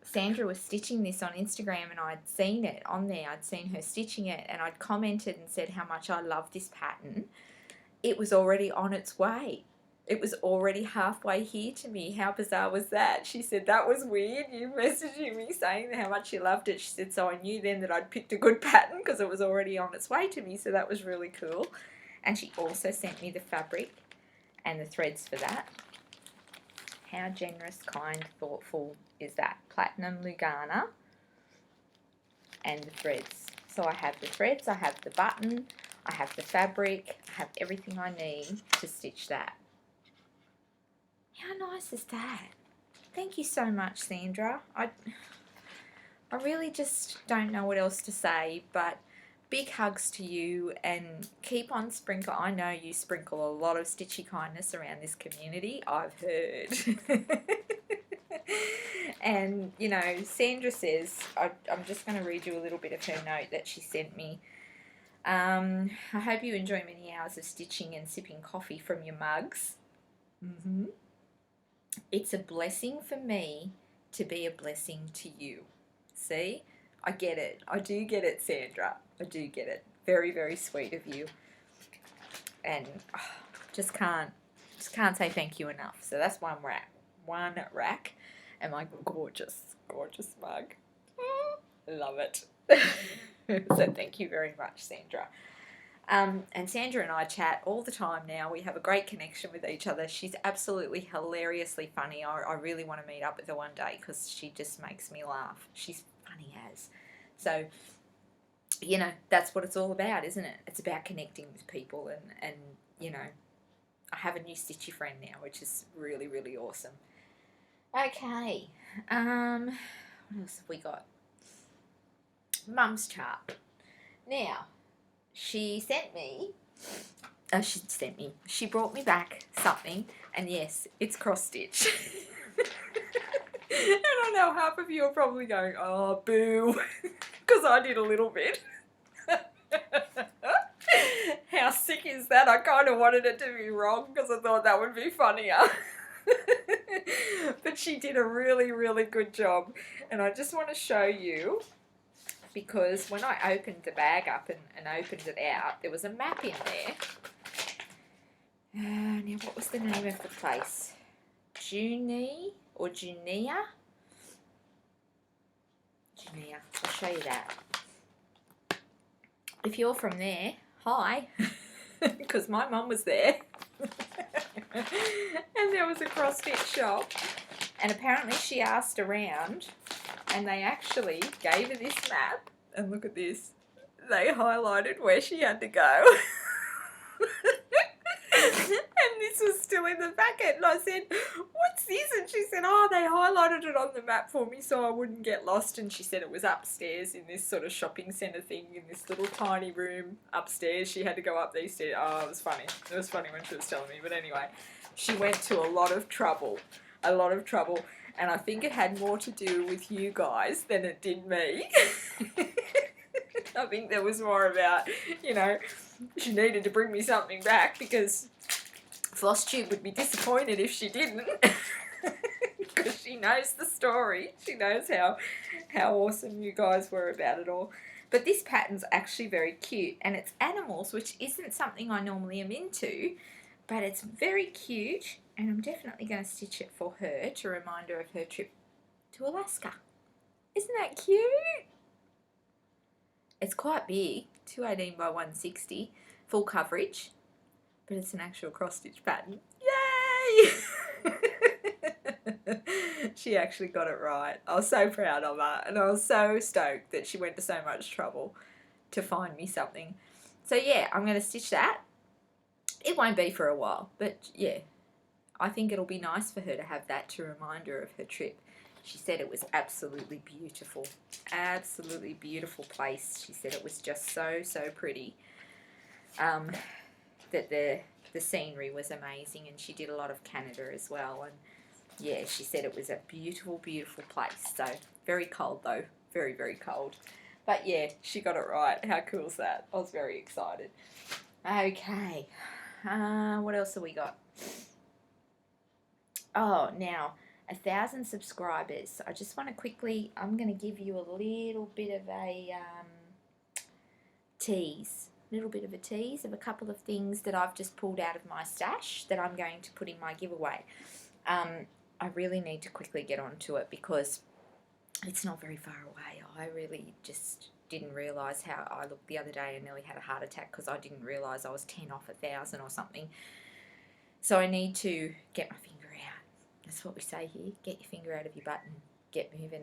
Sandra was stitching this on Instagram and I'd seen it on there. I'd seen her stitching it and I'd commented and said how much I love this pattern. It was already on its way. It was already halfway here to me. How bizarre was that? She said, that was weird. You messaging me saying how much you loved it. She said, so I knew then that I'd picked a good pattern because it was already on its way to me. So that was really cool. And she also sent me the fabric and the threads for that. How generous, kind, thoughtful is that? Platinum Lugana and the threads. So I have the threads, I have the button, I have the fabric, I have everything I need to stitch that. How nice is that? Thank you so much, Sandra. I really just don't know what else to say, but big hugs to you and keep on sprinkle. I know you sprinkle a lot of stitchy kindness around this community. I've heard. And, you know, Sandra says, I'm just going to read you a little bit of her note that she sent me. I hope you enjoy many hours of stitching and sipping coffee from your mugs. It's a blessing for me to be a blessing to you. See? I get it. I do get it, Sandra. I do get it. Very, very sweet of you. And just can't say thank you enough. So that's one rack. And my gorgeous, gorgeous mug. Love it. So thank you very much, Sandra. And Sandra and I chat all the time now. We have a great connection with each other. She's absolutely hilariously funny. I really want to meet up with her one day because she just makes me laugh. She's funny as. So, you know, that's what it's all about, isn't it? It's about connecting with people and you know, I have a new stitchy friend now, which is really, really awesome. Okay. What else have we got? Mum's chart. Now, she brought me back something, and yes, it's cross stitch. And I know half of you are probably going, oh, boo, because I did a little bit. How sick is that? I kind of wanted it to be wrong because I thought that would be funnier. But she did a really, really good job. And I just want to show you, because when I opened the bag up and opened it out, there was a map in there. Now, what was the name of the place? Junia? Junia, I'll show you that. If you're from there, hi, because my mum was there. And there was a cross stitch shop, and apparently she asked around, and they actually gave her this map, and look at this, they highlighted where she had to go. And this was still in the packet, and I said, what's this? And she said, oh, they highlighted it on the map for me so I wouldn't get lost. And she said it was upstairs in this sort of shopping centre thing, in this little tiny room upstairs. She had to go up these stairs. Oh, it was funny. It was funny when she was telling me. But anyway, she went to a lot of trouble. And I think it had more to do with you guys than it did me. I think there was more about, you know, she needed to bring me something back because Flosstube would be disappointed if she didn't. Because she knows the story. She knows how awesome you guys were about it all. But this pattern's actually very cute, and it's animals, which isn't something I normally am into, but it's very cute, and I'm definitely going to stitch it for her to remind her of her trip to Alaska. Isn't that cute? It's quite big, 218 by 160, full coverage, but it's an actual cross stitch pattern. Yay! She actually got it right. I was so proud of her, and I was so stoked that she went to so much trouble to find me something. So yeah, I'm going to stitch that. It won't be for a while, but yeah, I think it'll be nice for her to have that to remind her of her trip. She said it was absolutely beautiful. Absolutely beautiful place. She said it was just so, so pretty. That the scenery was amazing, and she did a lot of Canada as well. And yeah, she said it was a beautiful, beautiful place. So very cold though. Very, very cold. But yeah, she got it right. How cool is that? I was very excited. Okay. What else have we got? Oh, now, 1,000 subscribers. I just want to quickly, I'm going to give you a little bit of a tease. Little bit of a tease of a couple of things that I've just pulled out of my stash that I'm going to put in my giveaway. I really need to quickly get onto it because it's not very far away. I really just didn't realise how I looked the other day and nearly had a heart attack because I didn't realise I was 10 off 1,000 or something. So I need to get my finger out. That's what we say here. Get your finger out of your butt and get moving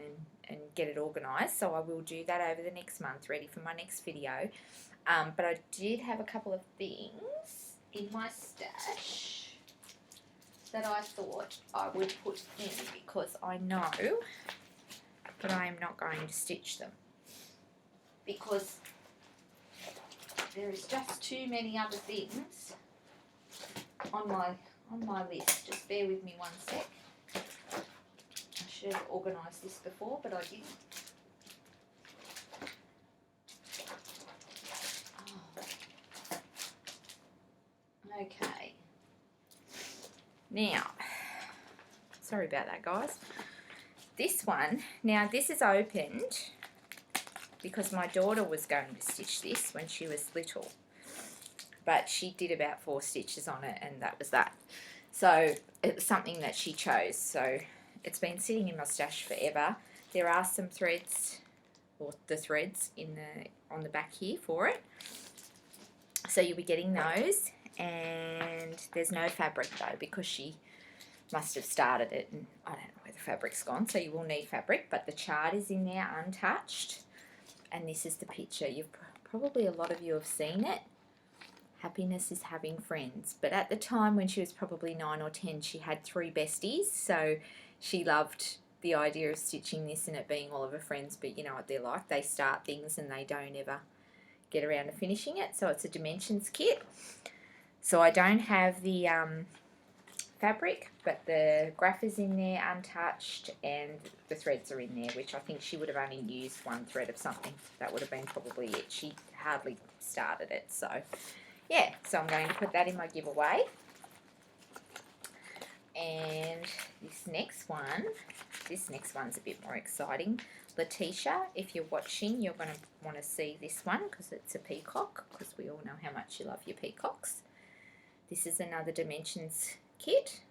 and get it organised. So I will do that over the next month, ready for my next video. But I did have a couple of things in my stash that I thought I would put in because I know that I am not going to stitch them because there is just too many other things on my list. Just bear with me one sec. I should have organised this before, but I didn't. Okay. Now, sorry about that, guys. This one, now this is opened because my daughter was going to stitch this when she was little. But she did about 4 stitches on it and that was that. So it was something that she chose. So it's been sitting in my stash forever. There are some threads, or the threads in on the back here for it. So you'll be getting those, and there's no fabric though because she must have started it and I don't know where the fabric's gone, so you will need fabric, but the chart is in there untouched, and this is the picture. You've probably, a lot of you have seen it. Happiness is having friends. But at the time when she was probably 9 or 10, she had 3 besties, so she loved the idea of stitching this and it being all of her friends. But you know what they're like, they start things and they don't ever get around to finishing it. So it's a dimensions kit. So I don't have the fabric, but the graph is in there untouched, and the threads are in there, which I think she would have only used 1 thread of something. That would have been probably it. She hardly started it. So yeah, so I'm going to put that in my giveaway. And this next one's a bit more exciting. Letitia, if you're watching, you're going to want to see this one because it's a peacock, because we all know how much you love your peacocks. This is another dimensions kit.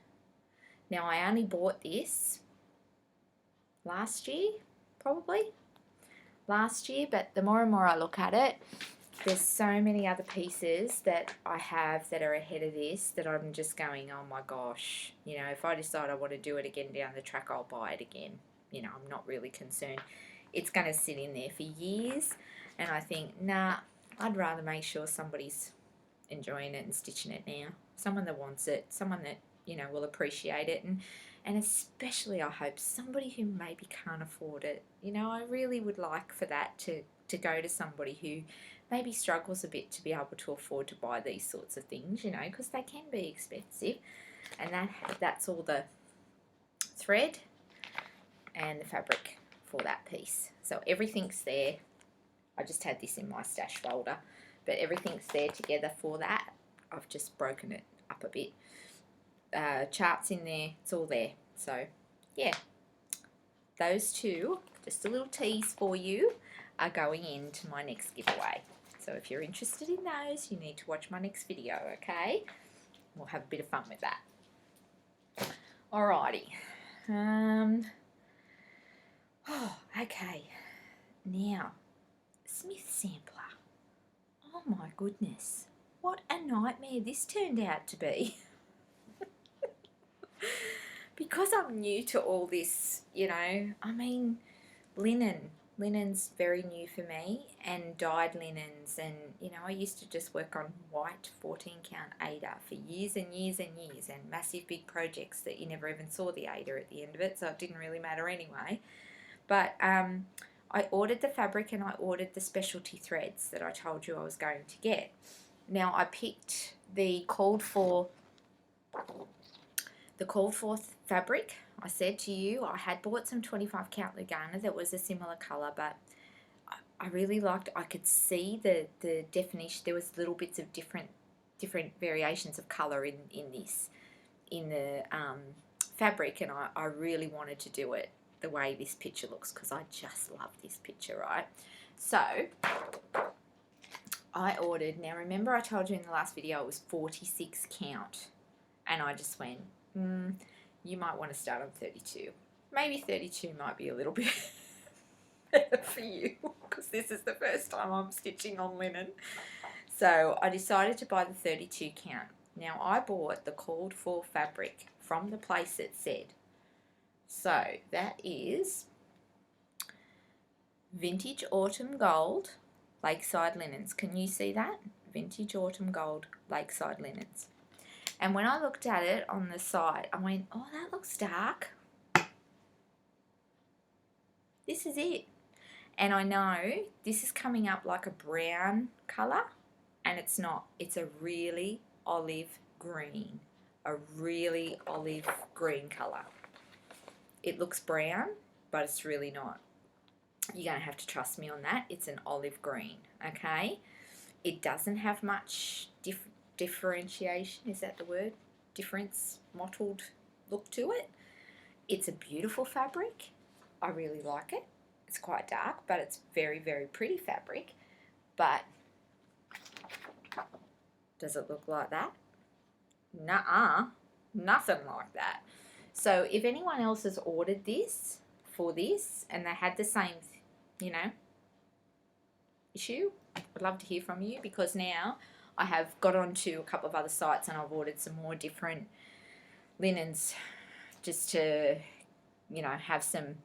Now I only bought this last year, but the more and more I look at it, there's so many other pieces that I have that are ahead of this that I'm just going, oh my gosh, you know, if I decide I want to do it again down the track, I'll buy it again. You know, I'm not really concerned. It's going to sit in there for years, and I think, nah, I'd rather make sure somebody's enjoying it and stitching it now. Someone that wants it, someone that, you know, will appreciate it, and especially I hope somebody who maybe can't afford it. You know, I really would like for that to go to somebody who maybe struggles a bit to be able to afford to buy these sorts of things, you know, because they can be expensive. And that's all the thread and the fabric for that piece. So everything's there. I just had this in my stash folder, but everything's there together for that. I've just broken it up a bit. Charts in there, it's all there. So yeah, those two, just a little tease for you, are going into my next giveaway. So if you're interested in those, you need to watch my next video, okay? We'll have a bit of fun with that. Alrighty. Okay. Now, Smith sampler. Oh my goodness. What a nightmare this turned out to be. Because I'm new to all this, you know, I mean, linen's very new for me, and dyed linens, and you know, I used to just work on white 14 count Aida for years and years and years, and massive big projects that you never even saw the Aida at the end of it, so it didn't really matter anyway. But I ordered the fabric and I ordered the specialty threads that I told you I was going to get. Now I picked the called for fabric. I said to you I had bought some 25 count Lugana that was a similar colour, but I really liked, I could see the definition. There was little bits of different variations of colour in the fabric, and I really wanted to do it the way this picture looks because I just love this picture, right? So I ordered, now remember I told you in the last video it was 46 count, and I just went, you might want to start on 32. Maybe 32 might be a little bit better for you because this is the first time I'm stitching on linen. So I decided to buy the 32 count. Now I bought the called for fabric from the place it said. So that is Vintage Autumn Gold Lakeside Linens. Can you see that? Vintage Autumn Gold Lakeside Linens. And when I looked at it on the side, I went, oh, that looks dark. This is it. And I know this is coming up like a brown colour, and it's not. It's a really olive green. A really olive green colour. It looks brown, but it's really not. You're going to have to trust me on that. It's an olive green, okay? It doesn't have much differentiation, is that the word? Difference, mottled look to it. It's a beautiful fabric. I really like it. It's quite dark, but it's very, very pretty fabric. But does it look like that? Nuh-uh, nothing like that. So if anyone else has ordered this for this and they had the same, you know, issue, I'd love to hear from you, because now I have got onto a couple of other sites and I've ordered some more different linens just to, you know, have some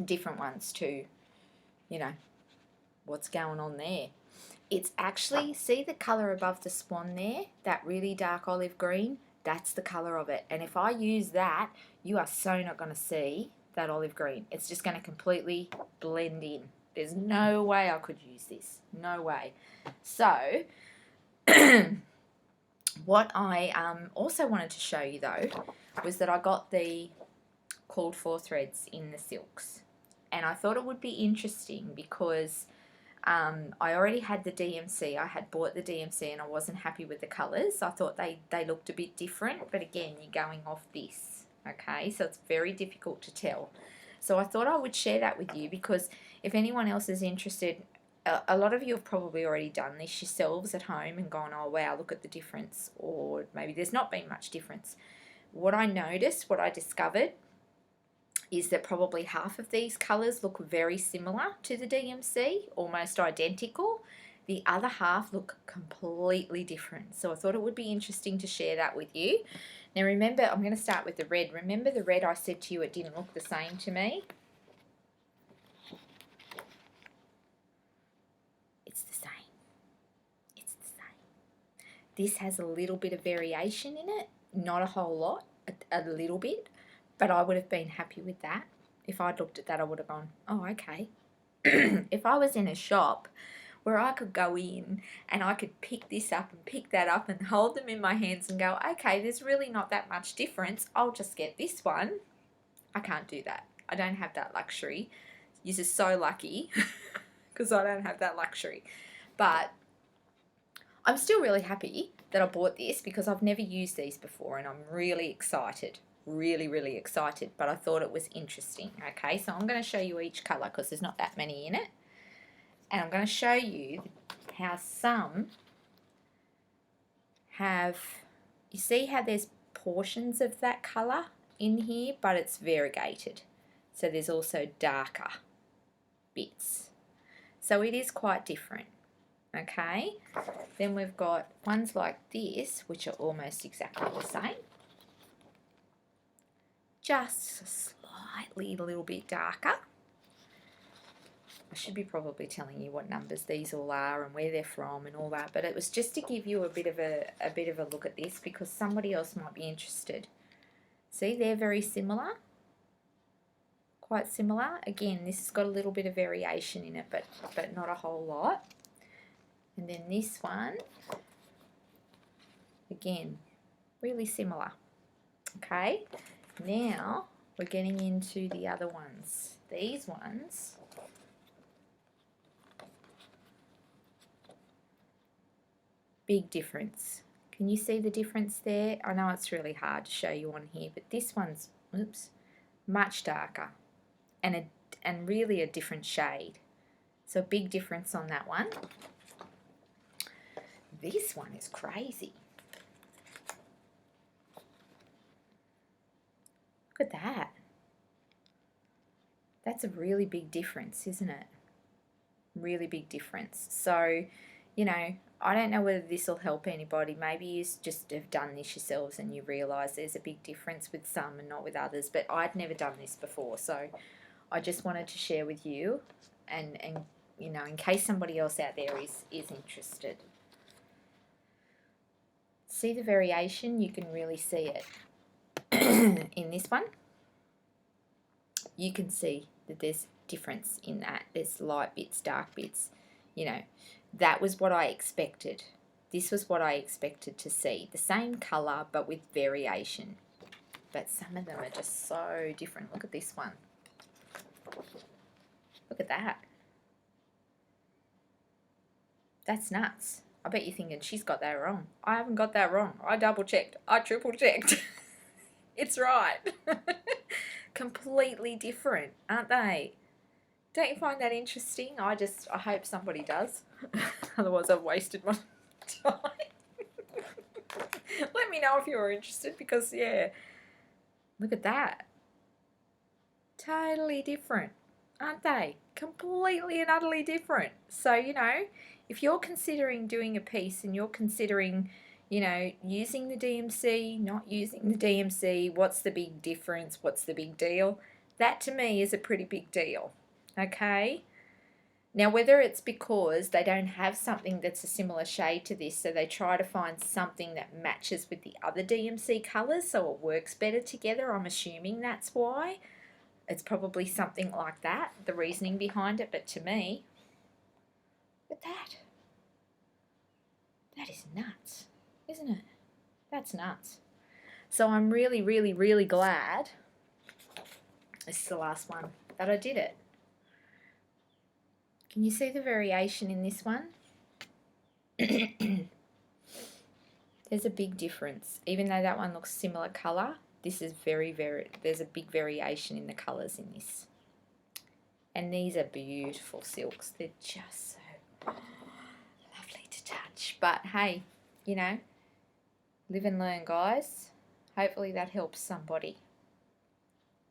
different ones to, you know, what's going on there. It's actually, see the colour above the swan there, that really dark olive green? That's the colour of it. And if I use that, you are so not going to see that olive green. It's just going to completely blend in. There's no way I could use this. No way. So, what I also wanted to show you though was that I got the called for threads in the silks. And I thought it would be interesting because I already had the DMC. I had bought the DMC and I wasn't happy with the colours. I thought they looked a bit different, but again, you're going off this, okay? So it's very difficult to tell. So I thought I would share that with you because if anyone else is interested, a lot of you have probably already done this yourselves at home and gone, oh wow, look at the difference, or maybe there's not been much difference. What I noticed, what I discovered, is that probably half of these colours look very similar to the DMC, almost identical. The other half look completely different. So I thought it would be interesting to share that with you. Now remember, I'm going to start with the red. Remember the red I said to you it didn't look the same to me? It's the same. It's the same. This has a little bit of variation in it, not a whole lot, a little bit. But I would have been happy with that. If I'd looked at that, I would have gone, oh, okay. If I was in a shop where I could go in and I could pick this up and pick that up and hold them in my hands and go, okay, there's really not that much difference. I'll just get this one. I can't do that. I don't have that luxury. You're just so lucky because I don't have that luxury. But I'm still really happy that I bought this because I've never used these before and I'm really excited. Really excited, but I thought it was interesting. Okay, so I'm going to show you each colour because there's not that many in it, and I'm going to show you how some have, you see how there's portions of that colour in here, but it's variegated, so there's also darker bits, so it is quite different. Okay, then we've got ones like this which are almost exactly the same, just slightly a little bit darker. I should be probably telling you what numbers these all are and where they're from and all that, but it was just to give you a bit of a look at this because somebody else might be interested. See, they're very similar, quite similar. Again, this has got a little bit of variation in it, but not a whole lot. And then this one, again, really similar. Okay. Now we're getting into the other ones. These ones, big difference. Can you see the difference there? I know it's really hard to show you on here, but this one's, oops, much darker and really a different shade. So big difference on that one. This one is crazy. Look at that. That's a really big difference, isn't it? Really big difference. So, you know, I don't know whether this will help anybody. Maybe you just have done this yourselves and you realise there's a big difference with some and not with others. But I'd never done this before, so I just wanted to share with you and you know, in case somebody else out there is interested. See the variation? You can really see it. In this one, you can see that there's difference in that. There's light bits, dark bits. You know, that was what I expected. This was what I expected to see. The same colour, but with variation. But some of them are just so different. Look at this one. Look at that. That's nuts. I bet you're thinking, she's got that wrong. I haven't got that wrong. I double checked. I triple checked. It's right. Completely different, aren't they? Don't you find that interesting? I hope somebody does. Otherwise I've wasted my time. Let me know if you're interested because, yeah, look at that. Totally different, aren't they? completely and utterly different. So, you know, if you're considering doing a piece and you're considering, you know, using the DMC, not using the DMC, what's the big difference? What's the big deal? That to me is a pretty big deal. Okay? Now, whether it's because they don't have something that's a similar shade to this, so they try to find something that matches with the other DMC colours so it works better together, I'm assuming that's why. It's probably something like that, the reasoning behind it, but to me, but that is nuts, isn't it? That's nuts. So I'm really, really, really glad, this is the last one, that I did it. Can you see the variation in this one? There's a big difference. Even though that one looks similar colour, this is there's a big variation in the colours in this. And these are beautiful silks. They're just so lovely to touch. But hey, you know, live and learn, guys. Hopefully that helps somebody.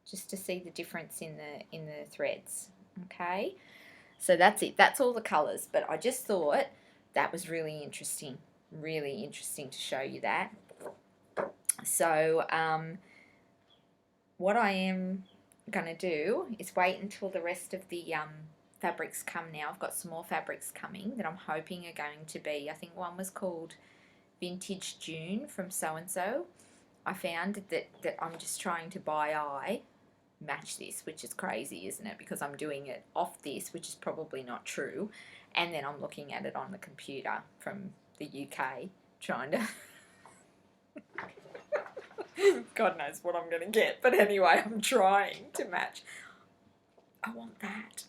Just to see the difference in the threads. Okay? So that's it. That's all the colours. But I just thought that was really interesting. Really interesting to show you that. So what I am going to do is wait until the rest of the fabrics come now. I've got some more fabrics coming that I'm hoping are going to be, I think one was called Vintage June from so-and-so. I found that I'm just trying to by eye match this, which is crazy, isn't it? Because I'm doing it off this, which is probably not true, and then I'm looking at it on the computer from the UK, trying to God knows what I'm going to get, but anyway, I'm trying to match. I want that,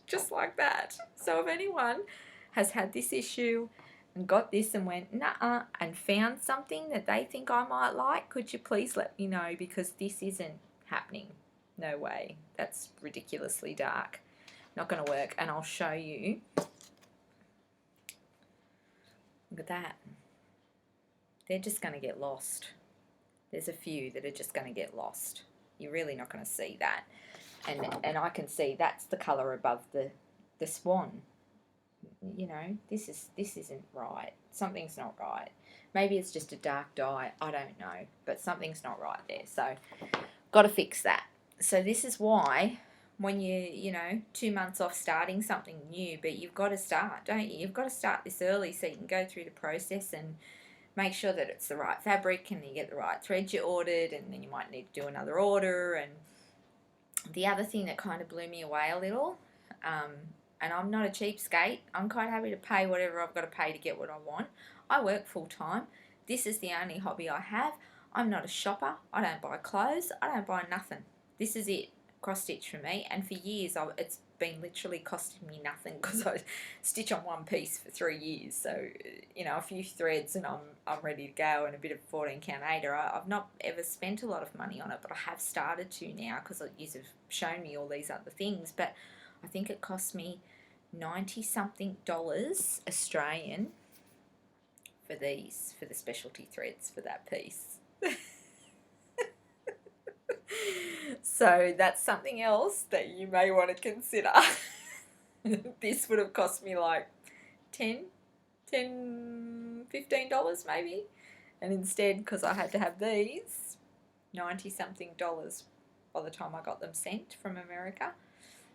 just like that. So if anyone has had this issue and got this and went nah and found something that they think I might like, could you please let me know, because this isn't happening. No way. That's ridiculously dark. Not going to work. And I'll show you. Look at that. They're just going to get lost. There's a few that are just going to get lost. You're really not going to see that. And I can see that's the colour above the swan. You know, this isn't right. Something's not right. Maybe it's just a dark dye. I don't know. But something's not right there. So, got to fix that. So this is why when you know, 2 months off starting something new, but you've got to start, don't you? You've got to start this early so you can go through the process and make sure that it's the right fabric and you get the right thread you ordered, and then you might need to do another order. And the other thing that kind of blew me away a little, and I'm not a cheapskate, I'm quite happy to pay whatever I've got to pay to get what I want. I work full time. This is the only hobby I have. I'm not a shopper. I don't buy clothes. I don't buy nothing. This is it, cross stitch for me. And for years, it's been literally costing me nothing because I stitch on one piece for 3 years. So, you know, a few threads and I'm ready to go, and a bit of 14 count aider. I've not ever spent a lot of money on it, but I have started to now because you have shown me all these other things. But I think it cost me $90-something Australian for the specialty threads for that piece. So that's something else that you may want to consider. This would have cost me like $15 maybe, and instead, because I had to have these, $90-something by the time I got them sent from America.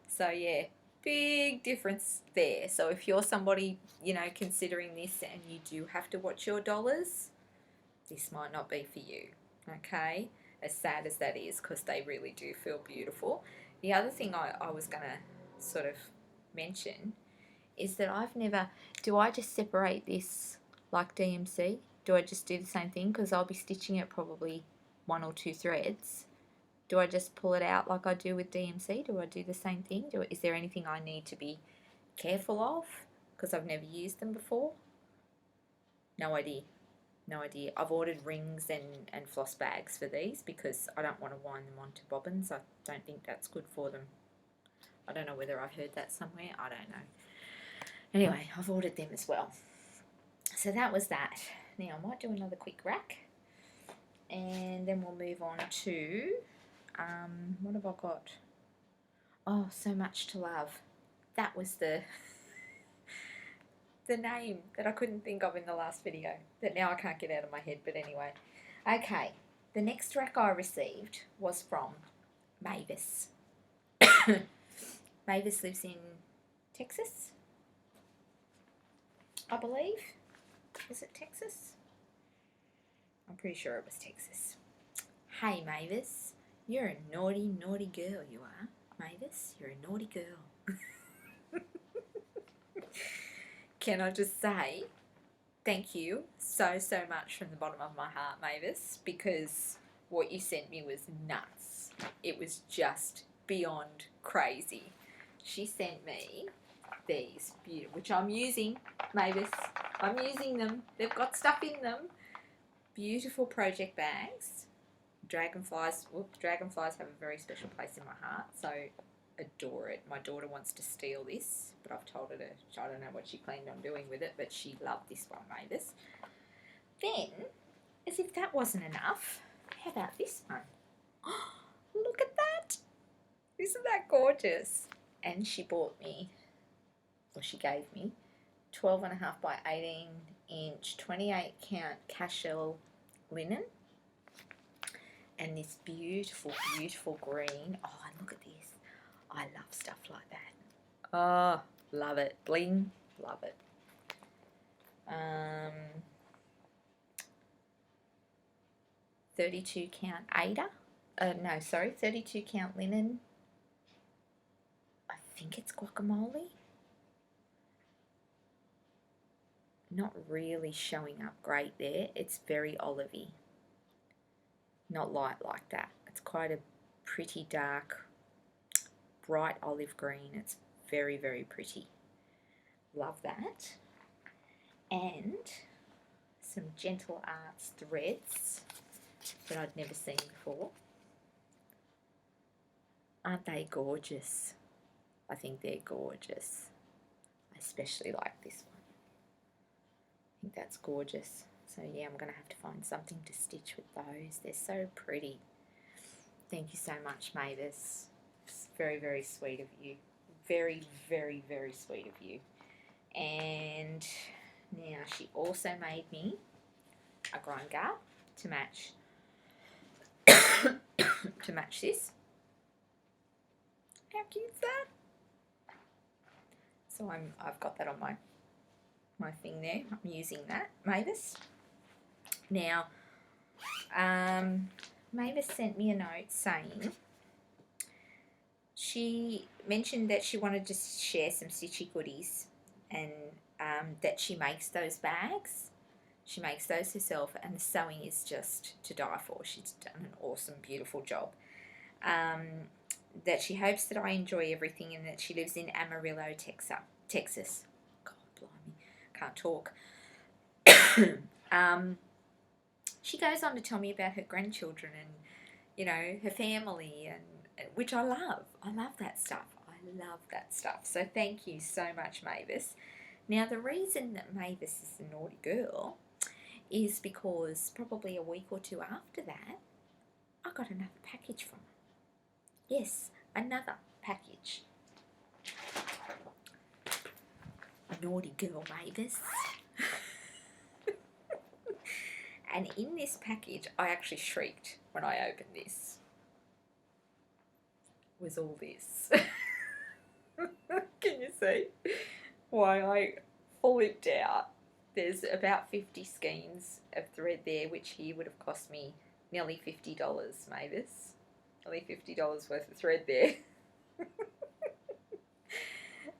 So yeah, big difference there. So if you're somebody, you know, considering this and you do have to watch your dollars, this might not be for you, okay? As sad as that is, because they really do feel beautiful. The other thing I was going to sort of mention is that I've never, do I just separate this like DMC? Do I just do the same thing? Because I'll be stitching it probably 1 or 2 threads. Do I just pull it out like I do with DMC? Do I do the same thing? Is there anything I need to be careful of? Because I've never used them before. No idea. No idea. I've ordered rings and floss bags for these because I don't want to wind them onto bobbins. I don't think that's good for them. I don't know whether I heard that somewhere. I don't know. Anyway, I've ordered them as well. So that was that. Now I might do another quick rack, and then we'll move on to what have I got? Oh, So Much to Love. That was the name that I couldn't think of in the last video that now I can't get out of my head, but anyway. Okay, the next rack I received was from Mavis. Mavis lives in Texas, I believe. Was it Texas? I'm pretty sure it was Texas. Hey Mavis, you're a naughty, naughty girl, you are. Mavis, you're a naughty girl. Can I just say thank you so much from the bottom of my heart, Mavis, because what you sent me was nuts. It was just beyond crazy. She sent me these beautiful, which I'm using, Mavis. I'm using them. They've got stuff in them. Beautiful project bags. Dragonflies have a very special place in my heart, so adore it. My daughter wants to steal this, but I've told her to, I don't know what she planned on doing with it, but she loved this one, Mavis. Then, as if that wasn't enough, how about this one? Oh, look at that! Isn't that gorgeous? And she bought me, or she gave me, 12.5 by 18 inch, 28 count cashel linen. And this beautiful, beautiful green. Oh, and look at this. I love stuff like that. Oh, love it. Bling, love it. 32 count Ada. 32 count linen. I think it's guacamole. Not really showing up great there. It's very olivey. Not light like that. It's quite a pretty dark, bright olive green. It's very, very pretty. Love that. And some Gentle Arts threads that I'd never seen before. Aren't they gorgeous? I think they're gorgeous. I especially like this one. I think that's gorgeous. So yeah, I'm going to have to find something to stitch with those. They're so pretty. Thank you so much, Mavis. It's very, very sweet of you. Very, very, very sweet of you. And now she also made me a grind guard to match to match this. How cute is that? So I've got that on my thing there. I'm using that, Mavis. Now, Mavis sent me a note saying she mentioned that she wanted to share some stitchy goodies and that she makes those bags. She makes those herself, and the sewing is just to die for. She's done an awesome, beautiful job. That she hopes that I enjoy everything and that she lives in Amarillo, Texas. God blimey, can't talk. She goes on to tell me about her grandchildren and, you know, her family, and which I love. I love that stuff. I love that stuff. So thank you so much, Mavis. Now, the reason that Mavis is a naughty girl is because probably a week or two after that, I got another package from her. Yes, another package. Naughty girl, Mavis. And in this package, I actually shrieked when I opened this. Was all this. Can you see why I flipped out? There's about 50 skeins of thread there, which here would have cost me nearly $50, Mavis. Nearly $50 worth of thread there. I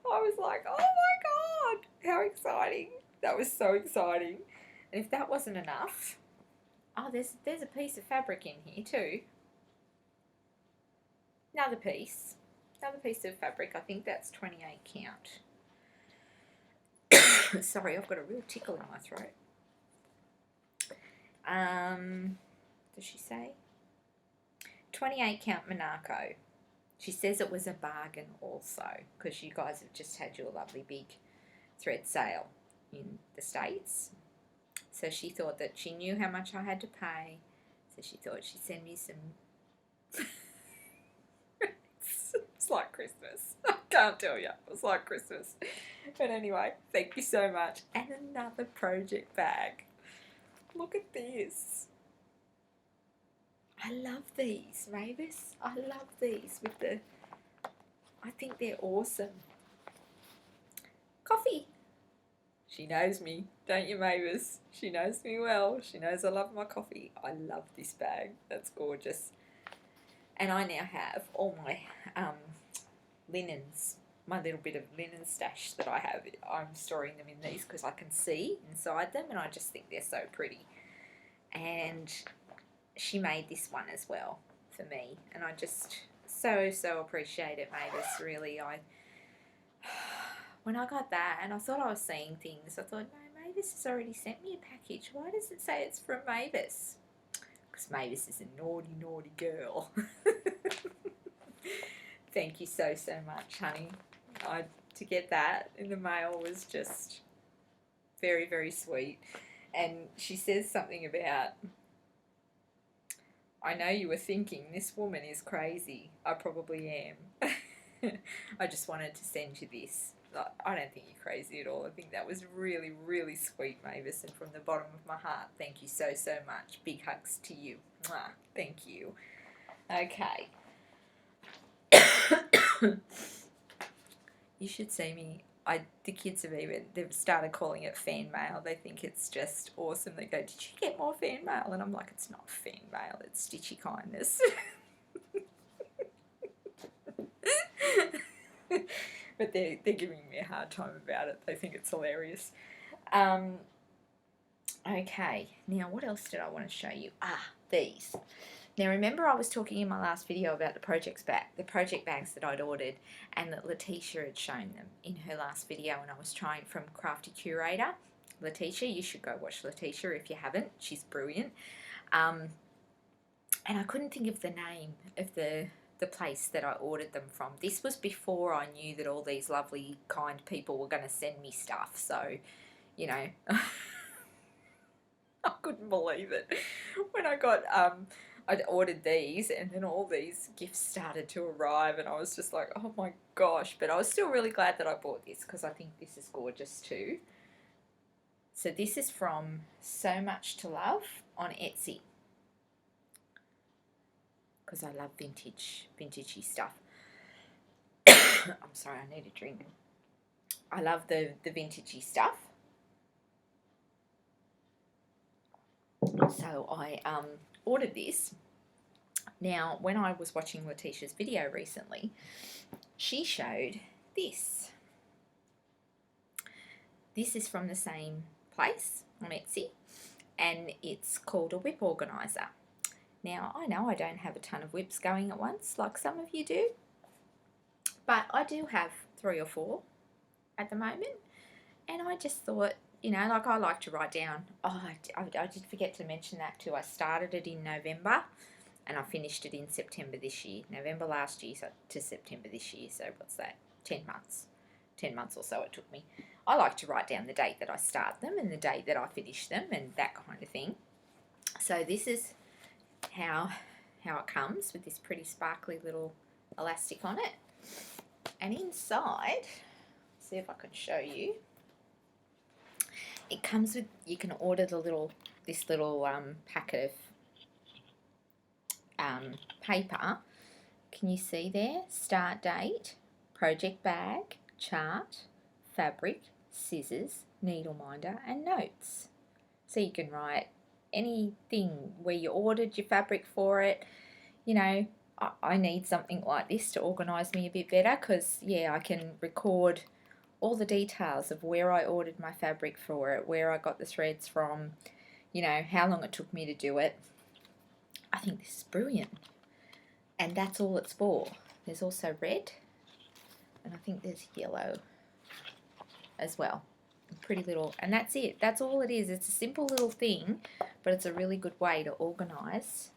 was like, oh my God, how exciting. That was so exciting. And if that wasn't enough, oh, there's a piece of fabric in here too. Another piece of fabric. I think that's 28 count. Sorry, I've got a real tickle in my throat. Does she say? 28 count Monaco. She says it was a bargain also, because you guys have just had your lovely big thread sale in the States. So she thought that she knew how much I had to pay, so she thought she'd send me some like Christmas. I can't tell you. It was like Christmas. But anyway, thank you so much. And another project bag. Look at this. I love these, Mavis. I love these with the... I think they're awesome. Coffee. She knows me, don't you, Mavis? She knows me well. She knows I love my coffee. I love this bag. That's gorgeous. And I now have all my linens, my little bit of linen stash that I have. I'm storing them in these because I can see inside them, and I just think they're so pretty. And she made this one as well for me, and I just so appreciate it, Mavis. Really, when I got that, and I thought I was seeing things, I thought, no, Mavis has already sent me a package. Why does it say it's from Mavis? Because Mavis is a naughty girl. Thank you so much, honey. To get that in the mail was just very sweet. And she says something about, I know you were thinking, this woman is crazy. I probably am. I just wanted to send you this. I don't think you're crazy at all. I think that was really sweet, Mavis. And from the bottom of my heart, thank you so much. Big hugs to you. Mwah. Thank you. Okay. You should see me. The kids they've started calling it fan mail. They think it's just awesome. They go, did you get more fan mail? And I'm like, it's not fan mail, it's stitchy kindness. But they're giving me a hard time about it. They think it's hilarious. Okay, now what else did I want to show you? These. Now remember I was talking in my last video about the project bags that I'd ordered, and that Letitia had shown them in her last video, and I was trying from Crafty Curator. Letitia, you should go watch Letitia if you haven't. She's brilliant. And I couldn't think of the name of the place that I ordered them from. This was before I knew that all these lovely, kind people were going to send me stuff. So, you know, I couldn't believe it. When I got, I'd ordered these, and then all these gifts started to arrive, and I was just like, oh my gosh. But I was still really glad that I bought this, because I think this is gorgeous too. So this is from So Much to Love on Etsy, because I love vintagey stuff. I'm sorry, I need a drink. I love the vintagey stuff. So I ordered this. Now, when I was watching Letitia's video recently, she showed this. This is from the same place on Etsy, and it's called a whip organizer. Now, I know I don't have a ton of whips going at once like some of you do, but I do have 3 or 4 at the moment, and I just thought, you know, like I like to write down. Oh, I did forget to mention that too. I started it in November, and I finished it in September this year. November last year to September this year, so what's that? 10 months. 10 months or so it took me. I like to write down the date that I start them and the date that I finish them and that kind of thing. So this is how it comes, with this pretty sparkly little elastic on it. And inside, see if I can show you, it comes with, you can order this little packet of paper. Can you see there? Start date, project bag, chart, fabric, scissors, needle minder, and notes. So you can write anything, where you ordered your fabric for it. You know, I need something like this to organise me a bit better, because yeah, I can record all the details of where I ordered my fabric for it, where I got the threads from, you know, how long it took me to do it. I think this is brilliant. And that's all it's for. There's also red, and I think there's yellow as well. Pretty little, and that's it. That's all it is. It's a simple little thing, but it's a really good way to organise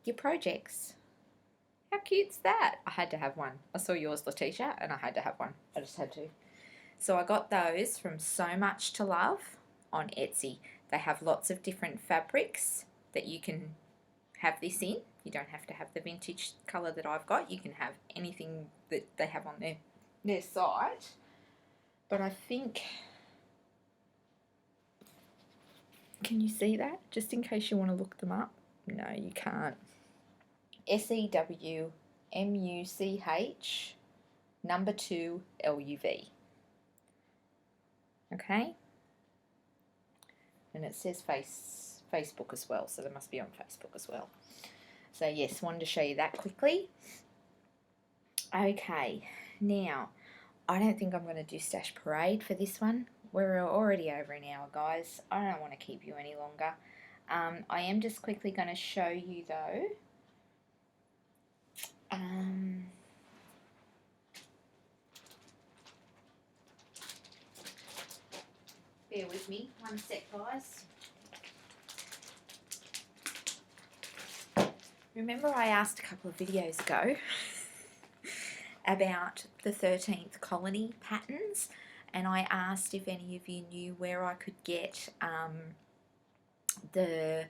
your projects. How cute's that? I had to have one. I saw yours, Letitia, and I had to have one. I just had to. So I got those from So Much to Love on Etsy. They have lots of different fabrics that you can have this in. You don't have to have the vintage colour that I've got. You can have anything that they have on their site. But I think, can you see that? Just in case you want to look them up. No, you can't. SEWMUCH number 2 LUV. Okay? And it says Facebook as well, so they must be on Facebook as well. So yes, wanted to show you that quickly. Okay, now I don't think I'm going to do Stash Parade for this one. We're already over an hour, guys. I don't want to keep you any longer. I am just quickly going to show you though. Bear with me 1 sec, guys. Remember I asked a couple of videos ago about the 13th colony patterns, and I asked if any of you knew where I could get the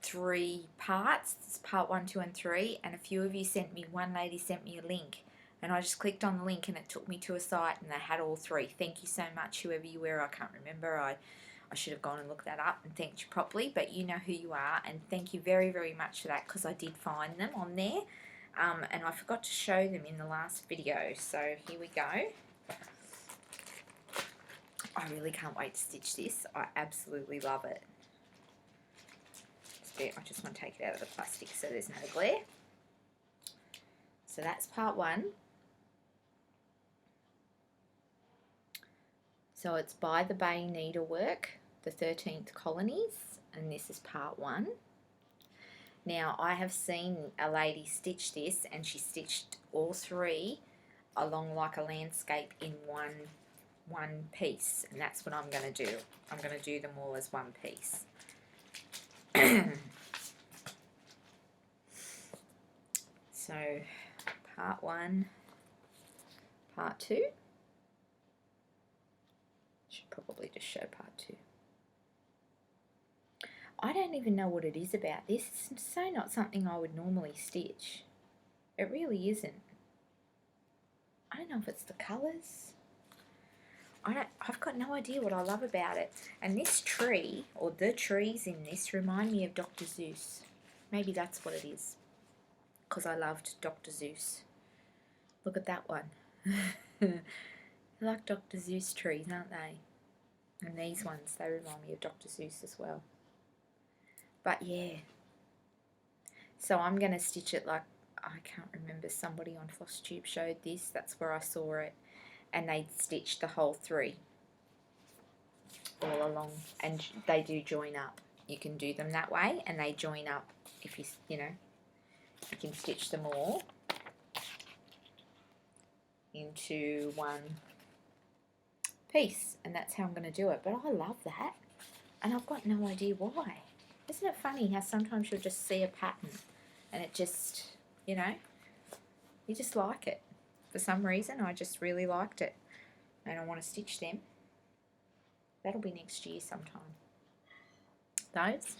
3 parts. It's part 1, 2 and 3, and a few of you sent me, one lady sent me a link, and I just clicked on the link and it took me to a site and they had all 3. Thank you so much, whoever you were. I can't remember. I should have gone and looked that up and thanked you properly, but you know who you are, and thank you very, very much for that, because I did find them on there, and I forgot to show them in the last video. So here we go. I really can't wait to stitch this. I absolutely love it. I just want to take it out of the plastic so there's no glare. So that's part 1. So it's By the Bay Needlework, the 13th colonies, and this is part 1. Now I have seen a lady stitch this, and she stitched all 3 along like a landscape in one piece, and that's what I'm going to do. I'm going to do them all as one piece. So part 1, part 2. Should probably just show part 2. I don't even know what it is about this. It's so not something I would normally stitch. It really isn't. I don't know if it's the colours. I've got no idea what I love about it. And this tree, or the trees in this, remind me of Dr. Seuss. Maybe that's what it is, because I loved Dr. Seuss. Look at that one. They're like Dr. Seuss trees, aren't they? And these ones, they remind me of Dr. Seuss as well. But yeah. So I'm going to stitch it like, I can't remember, somebody on Flosstube showed this. That's where I saw it. And they stitched the whole 3 all along. And they do join up. You can do them that way, and they join up if you know, you can stitch them all into one piece, and that's how I'm going to do it. But I love that, and I've got no idea why. Isn't it funny how sometimes you'll just see a pattern and it just, you know, you just like it. For some reason, I just really liked it, and I want to stitch them. That'll be next year sometime. Those.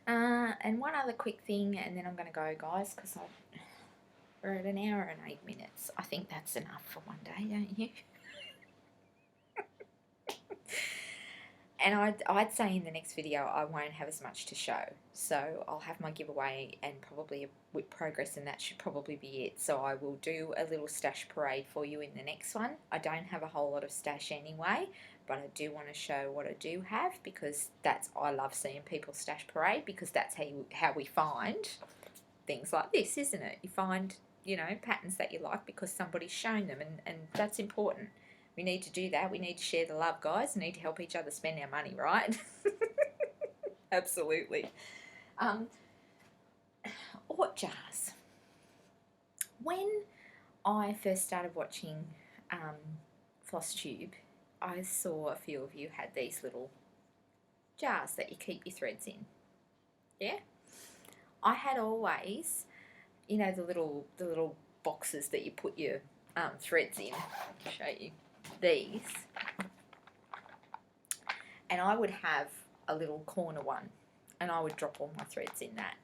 And one other quick thing, and then I'm going to go, guys, because we're at an hour and 8 minutes. I think that's enough for one day, don't you? And I'd say in the next video I won't have as much to show. So I'll have my giveaway and probably a WIP progress, and that should probably be it. So I will do a little stash parade for you in the next one. I don't have a whole lot of stash anyway, but I do want to show what I do have, because I love seeing people stash parade, because that's how we find things like this, isn't it? You find, you know, patterns that you like because somebody's shown them, and that's important. We need to do that. We need to share the love, guys. We need to help each other spend our money, right? Absolutely. Ort jars. When I first started watching Flosstube, I saw a few of you had these little jars that you keep your threads in. Yeah? I had always, you know, the little boxes that you put your threads in. I'll show you these. And I would have a little corner one, and I would drop all my threads in that.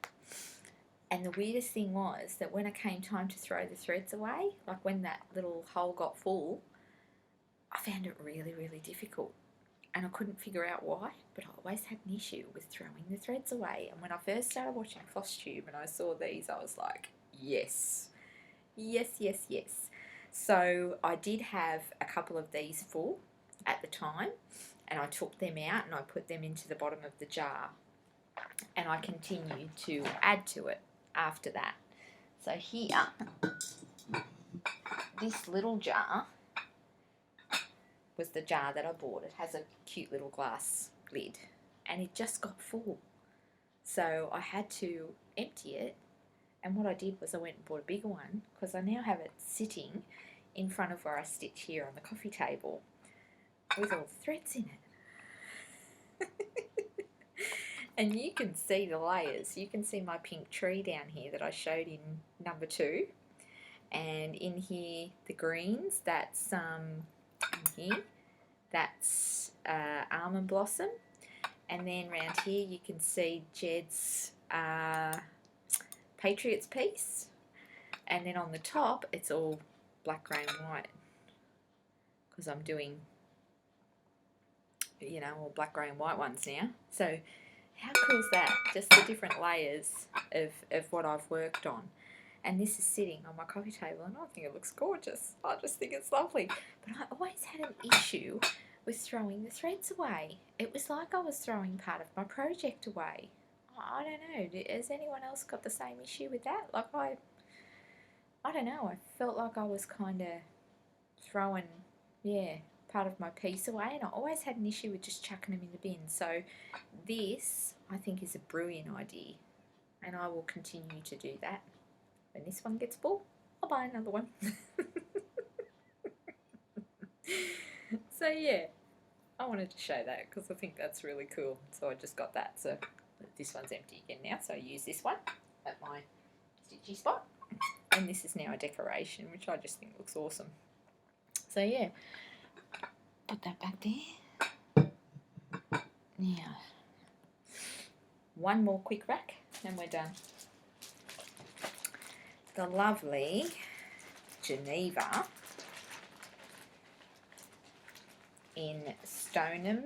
And the weirdest thing was that when it came time to throw the threads away, like when that little hole got full, I found it really, really difficult. And I couldn't figure out why, but I always had an issue with throwing the threads away. And when I first started watching Flosstube and I saw these, I was like, yes, yes, yes, yes. So I did have a couple of these full at the time, and I took them out and I put them into the bottom of the jar. And I continued to add to it after that. So here, this little jar was the jar that I bought. It has a cute little glass lid, and it just got full. So I had to empty it, and what I did was I went and bought a bigger one because I now have it sitting in front of where I stitch here on the coffee table with all the threads in it. And you can see the layers. You can see my pink tree down here that I showed in number 2. And in here, the greens, that's in here, that's almond blossom. And then around here you can see Jed's Patriots piece. And then on the top, it's all black, grey and white. Because I'm doing, you know, all black, grey and white ones now. So how cool is that? Just the different layers of what I've worked on. And this is sitting on my coffee table, and I think it looks gorgeous. I just think it's lovely. But I always had an issue with throwing the threads away. It was like I was throwing part of my project away. I don't know. Has anyone else got the same issue with that? Like I don't know. I felt like I was kind of throwing, part of my piece away, and I always had an issue with just chucking them in the bin. So this, I think, is a brilliant idea, and I will continue to do that. When this one gets full, I'll buy another one. So yeah, I wanted to show that because I think that's really cool. So I just got that. So this one's empty again now, so I use this one at my stitchy spot. And this is now a decoration, which I just think looks awesome. So yeah, put that back there. Now, one more quick rack, and we're done. The lovely Geneva in Stoneham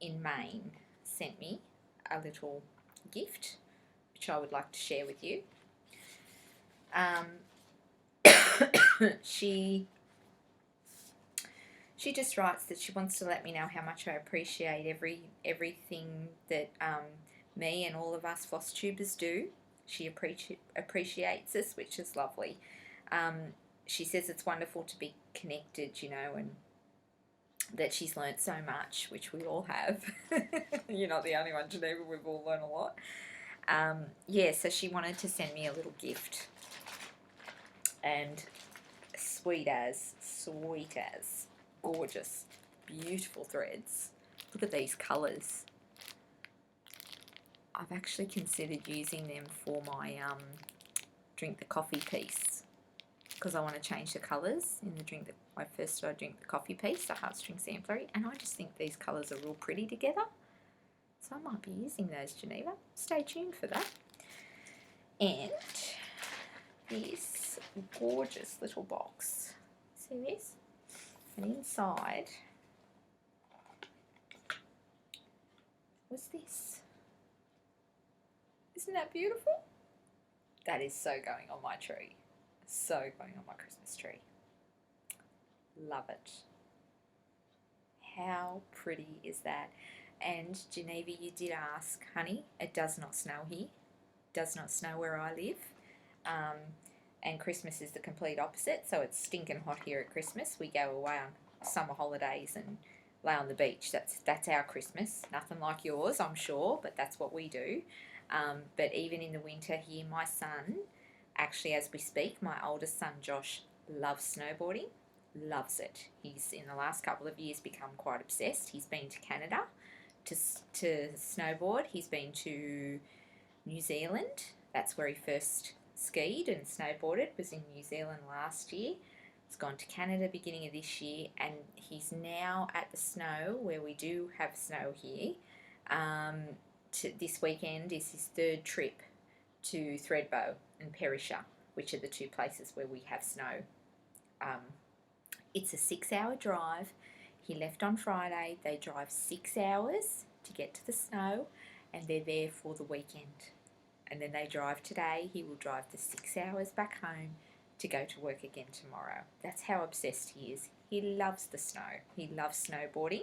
in Maine sent me a little gift, which I would like to share with you. She just writes that she wants to let me know how much I appreciate everything that me and all of us Flosstubers do. She appreciates us, which is lovely. She says it's wonderful to be connected, you know, and that she's learnt so much, which we all have. You're not the only one, Geneva. We've all learned a lot. So she wanted to send me a little gift. And sweet as, gorgeous, beautiful threads. Look at these colours. I've actually considered using them for my drink the coffee piece, because I want to change the colours in the drink my first drink the coffee piece, the heartstring samplery, and I just think these colours are real pretty together. So I might be using those, Geneva. Stay tuned for that. And this gorgeous little box. See this? And inside was this. Isn't that beautiful? That is so going on my tree. So going on my Christmas tree. Love it. How pretty is that? And Geneva, you did ask, honey, it does not snow here. It does not snow where I live. And Christmas is the complete opposite, so it's stinking hot here at Christmas. We go away on summer holidays and lay on the beach. That's our Christmas. Nothing like yours, I'm sure, but that's what we do. But even in the winter here, my son, actually as we speak, my oldest son Josh loves snowboarding, loves it. He's in the last couple of years become quite obsessed. He's been to Canada to snowboard. He's been to New Zealand. That's where he first skied and snowboarded, was in New Zealand last year. He's gone to Canada beginning of this year, and he's now at the snow, where we do have snow here. This weekend is his third trip to Thredbo and Perisher, which are the two places where we have snow. It's a 6-hour drive. He left on Friday. They drive 6 hours to get to the snow, and they're there for the weekend. And then they drive today. He will drive the 6 hours back home to go to work again tomorrow. That's how obsessed he is. He loves the snow. He loves snowboarding.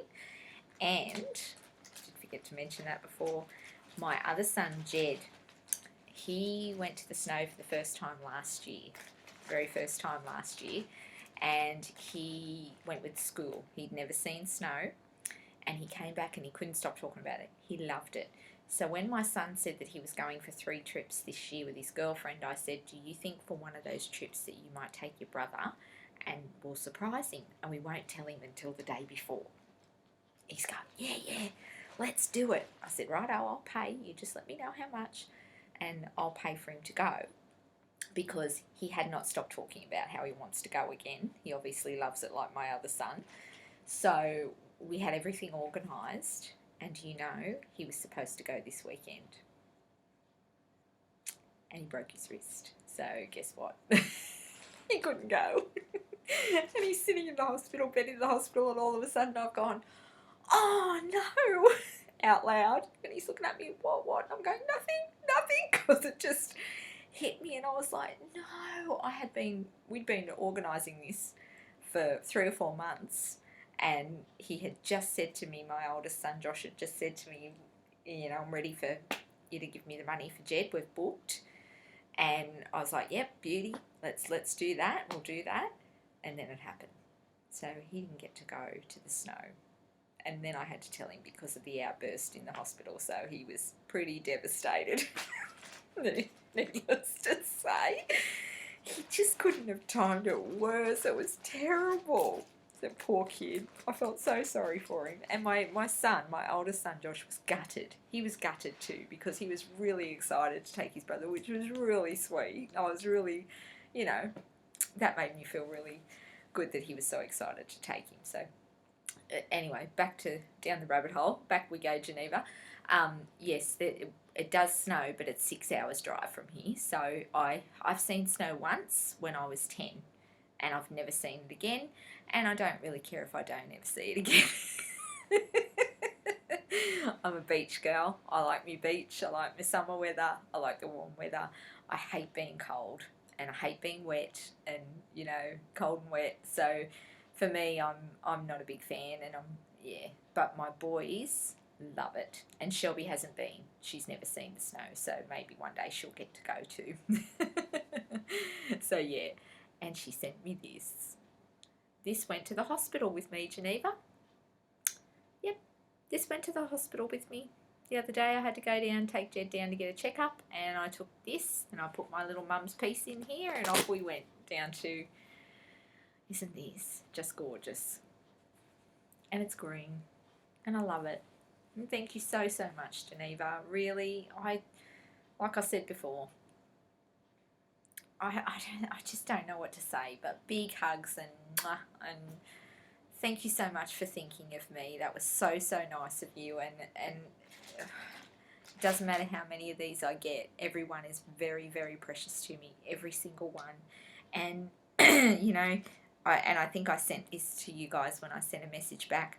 And, did forget to mention that before, my other son, Jed, he went to the snow for the first time last year. Very first time last year. And he went with school. He'd never seen snow, and he came back and he couldn't stop talking about it. He loved it. So when my son said that he was going for 3 trips this year with his girlfriend, I said, do you think for one of those trips that you might take your brother and we'll surprise him and we won't tell him until the day before? He's going, yeah, let's do it. I said, righto, I'll pay. You just let me know how much and I'll pay for him to go. Because he had not stopped talking about how he wants to go again. He obviously loves it like my other son. So we had everything organised, and he was supposed to go this weekend. And he broke his wrist. So guess what? He couldn't go. And he's sitting in the hospital, bed in the hospital, and all of a sudden I've gone, oh no, out loud. And he's looking at me, what? I'm going, nothing, because it just hit me, and I was like, no. We'd been organising this for 3 or 4 months, and he had just said to me, my oldest son Josh had just said to me, I'm ready for you to give me the money for Jed, we've booked. And I was like, yep, beauty, let's do that, we'll do that. And then it happened. So he didn't get to go to the snow. And then I had to tell him because of the outburst in the hospital, so he was pretty devastated. Needless to say, he just couldn't have timed it worse. It was terrible. The poor kid. I felt so sorry for him. And my son, my oldest son Josh, was gutted. He was gutted too, because he was really excited to take his brother, which was really sweet. I was really, that made me feel really good that he was so excited to take him. So anyway, back to down the rabbit hole. Back we go, Geneva. Yes, it does snow, but it's 6 hours drive from here. So I've seen snow once when I was 10, and I've never seen it again, and I don't really care if I don't ever see it again. I'm a beach girl. I like my beach. I like my summer weather. I like the warm weather. I hate being cold, and I hate being wet, and cold and wet. So for me, I'm not a big fan, and but my boys love it. And Shelby hasn't been. She's never seen the snow, so maybe one day she'll get to go too. So yeah, and she sent me this. This went to the hospital with me, Geneva. Yep, this went to the hospital with me. The other day I had to go down, take Jed down to get a checkup, and I took this and I put my little mum's piece in here, and off we went down to, isn't this just gorgeous? And it's green, and I love it. And thank you so much, Geneva. Really, like I said before, I just don't know what to say, but big hugs and thank you so much for thinking of me. That was so nice of you, and it doesn't matter how many of these I get. Everyone is very, very precious to me, every single one. And I think I sent this to you guys when I sent a message back.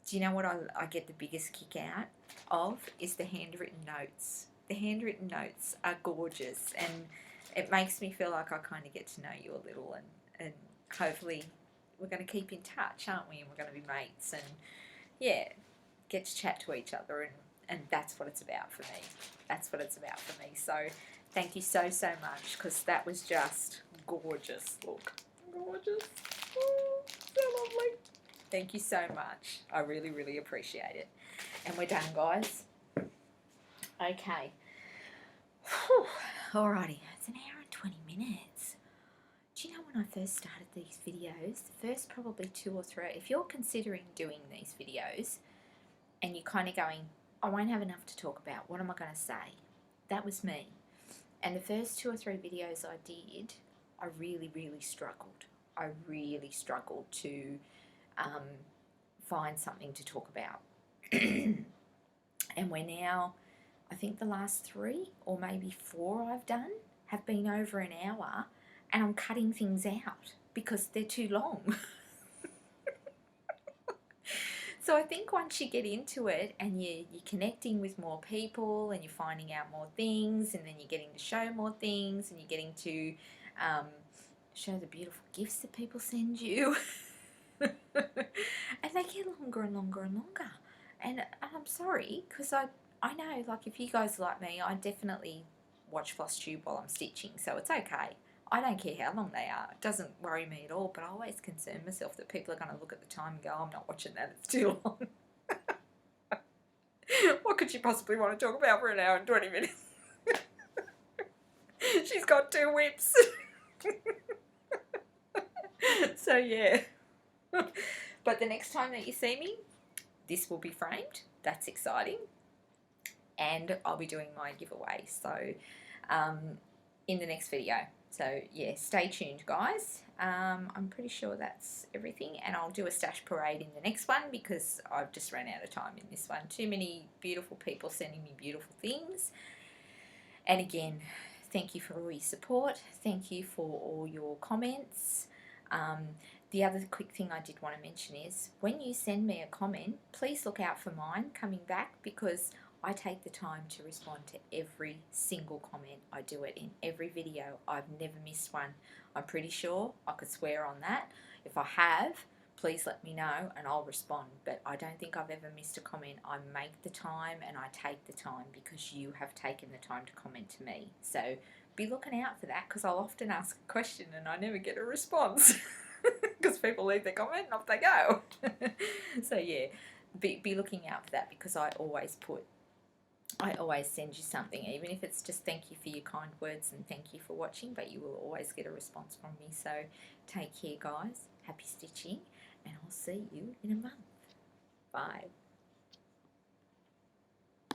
Do you know what I get the biggest kick out of? Is the handwritten notes. The handwritten notes are gorgeous, and it makes me feel like I kind of get to know you a little, and hopefully we're going to keep in touch, aren't we? And we're going to be mates, and get to chat to each other, and that's what it's about for me. That's what it's about for me. So thank you so much, because that was just gorgeous. Look, gorgeous. Oh, so lovely. Thank you so much. I really, really appreciate it. And we're done, guys. Okay. Whew. Alrighty. It's an hour and 20 minutes. Do you know when I first started these videos, the first probably 2 or 3, if you're considering doing these videos and you're kind of going, I won't have enough to talk about, what am I going to say? That was me. And the first 2 or 3 videos I did, I really, really struggled. I really struggled to find something to talk about. And we're now, I think the last 3 or maybe 4 I've done have been over an hour, and I'm cutting things out because they're too long. So I think once you get into it and you're connecting with more people and you're finding out more things, and then you're getting to show more things, and you're getting to show the beautiful gifts that people send you. And they get longer and longer and longer. And I'm sorry, because I know, like, if you guys are like me, I definitely watch Flosstube while I'm stitching, so it's okay. I don't care how long they are. It doesn't worry me at all, but I always concern myself that people are going to look at the time and go, oh, I'm not watching that, it's too long. What could she possibly want to talk about for an hour and 20 minutes? She's got 2 whips. So, yeah. But the next time that you see me, this will be framed. That's exciting. And I'll be doing my giveaway. So, in the next video. So, yeah, stay tuned, guys. I'm pretty sure that's everything. And I'll do a stash parade in the next one because I've just ran out of time in this one. Too many beautiful people sending me beautiful things. And again, thank you for all your support. Thank you for all your comments. The other quick thing I did want to mention is when you send me a comment, please look out for mine coming back, because I take the time to respond to every single comment. I do it in every video. I've never missed one. I'm pretty sure I could swear on that. If I have, please let me know and I'll respond. But I don't think I've ever missed a comment. I make the time and I take the time because you have taken the time to comment to me. So be looking out for that, because I'll often ask a question and I never get a response because people leave their comment and off they go. So yeah, be looking out for that, because I always send you something, even if it's just thank you for your kind words and thank you for watching, but you will always get a response from me. So take care, guys. Happy stitching, and I'll see you in a month. Bye.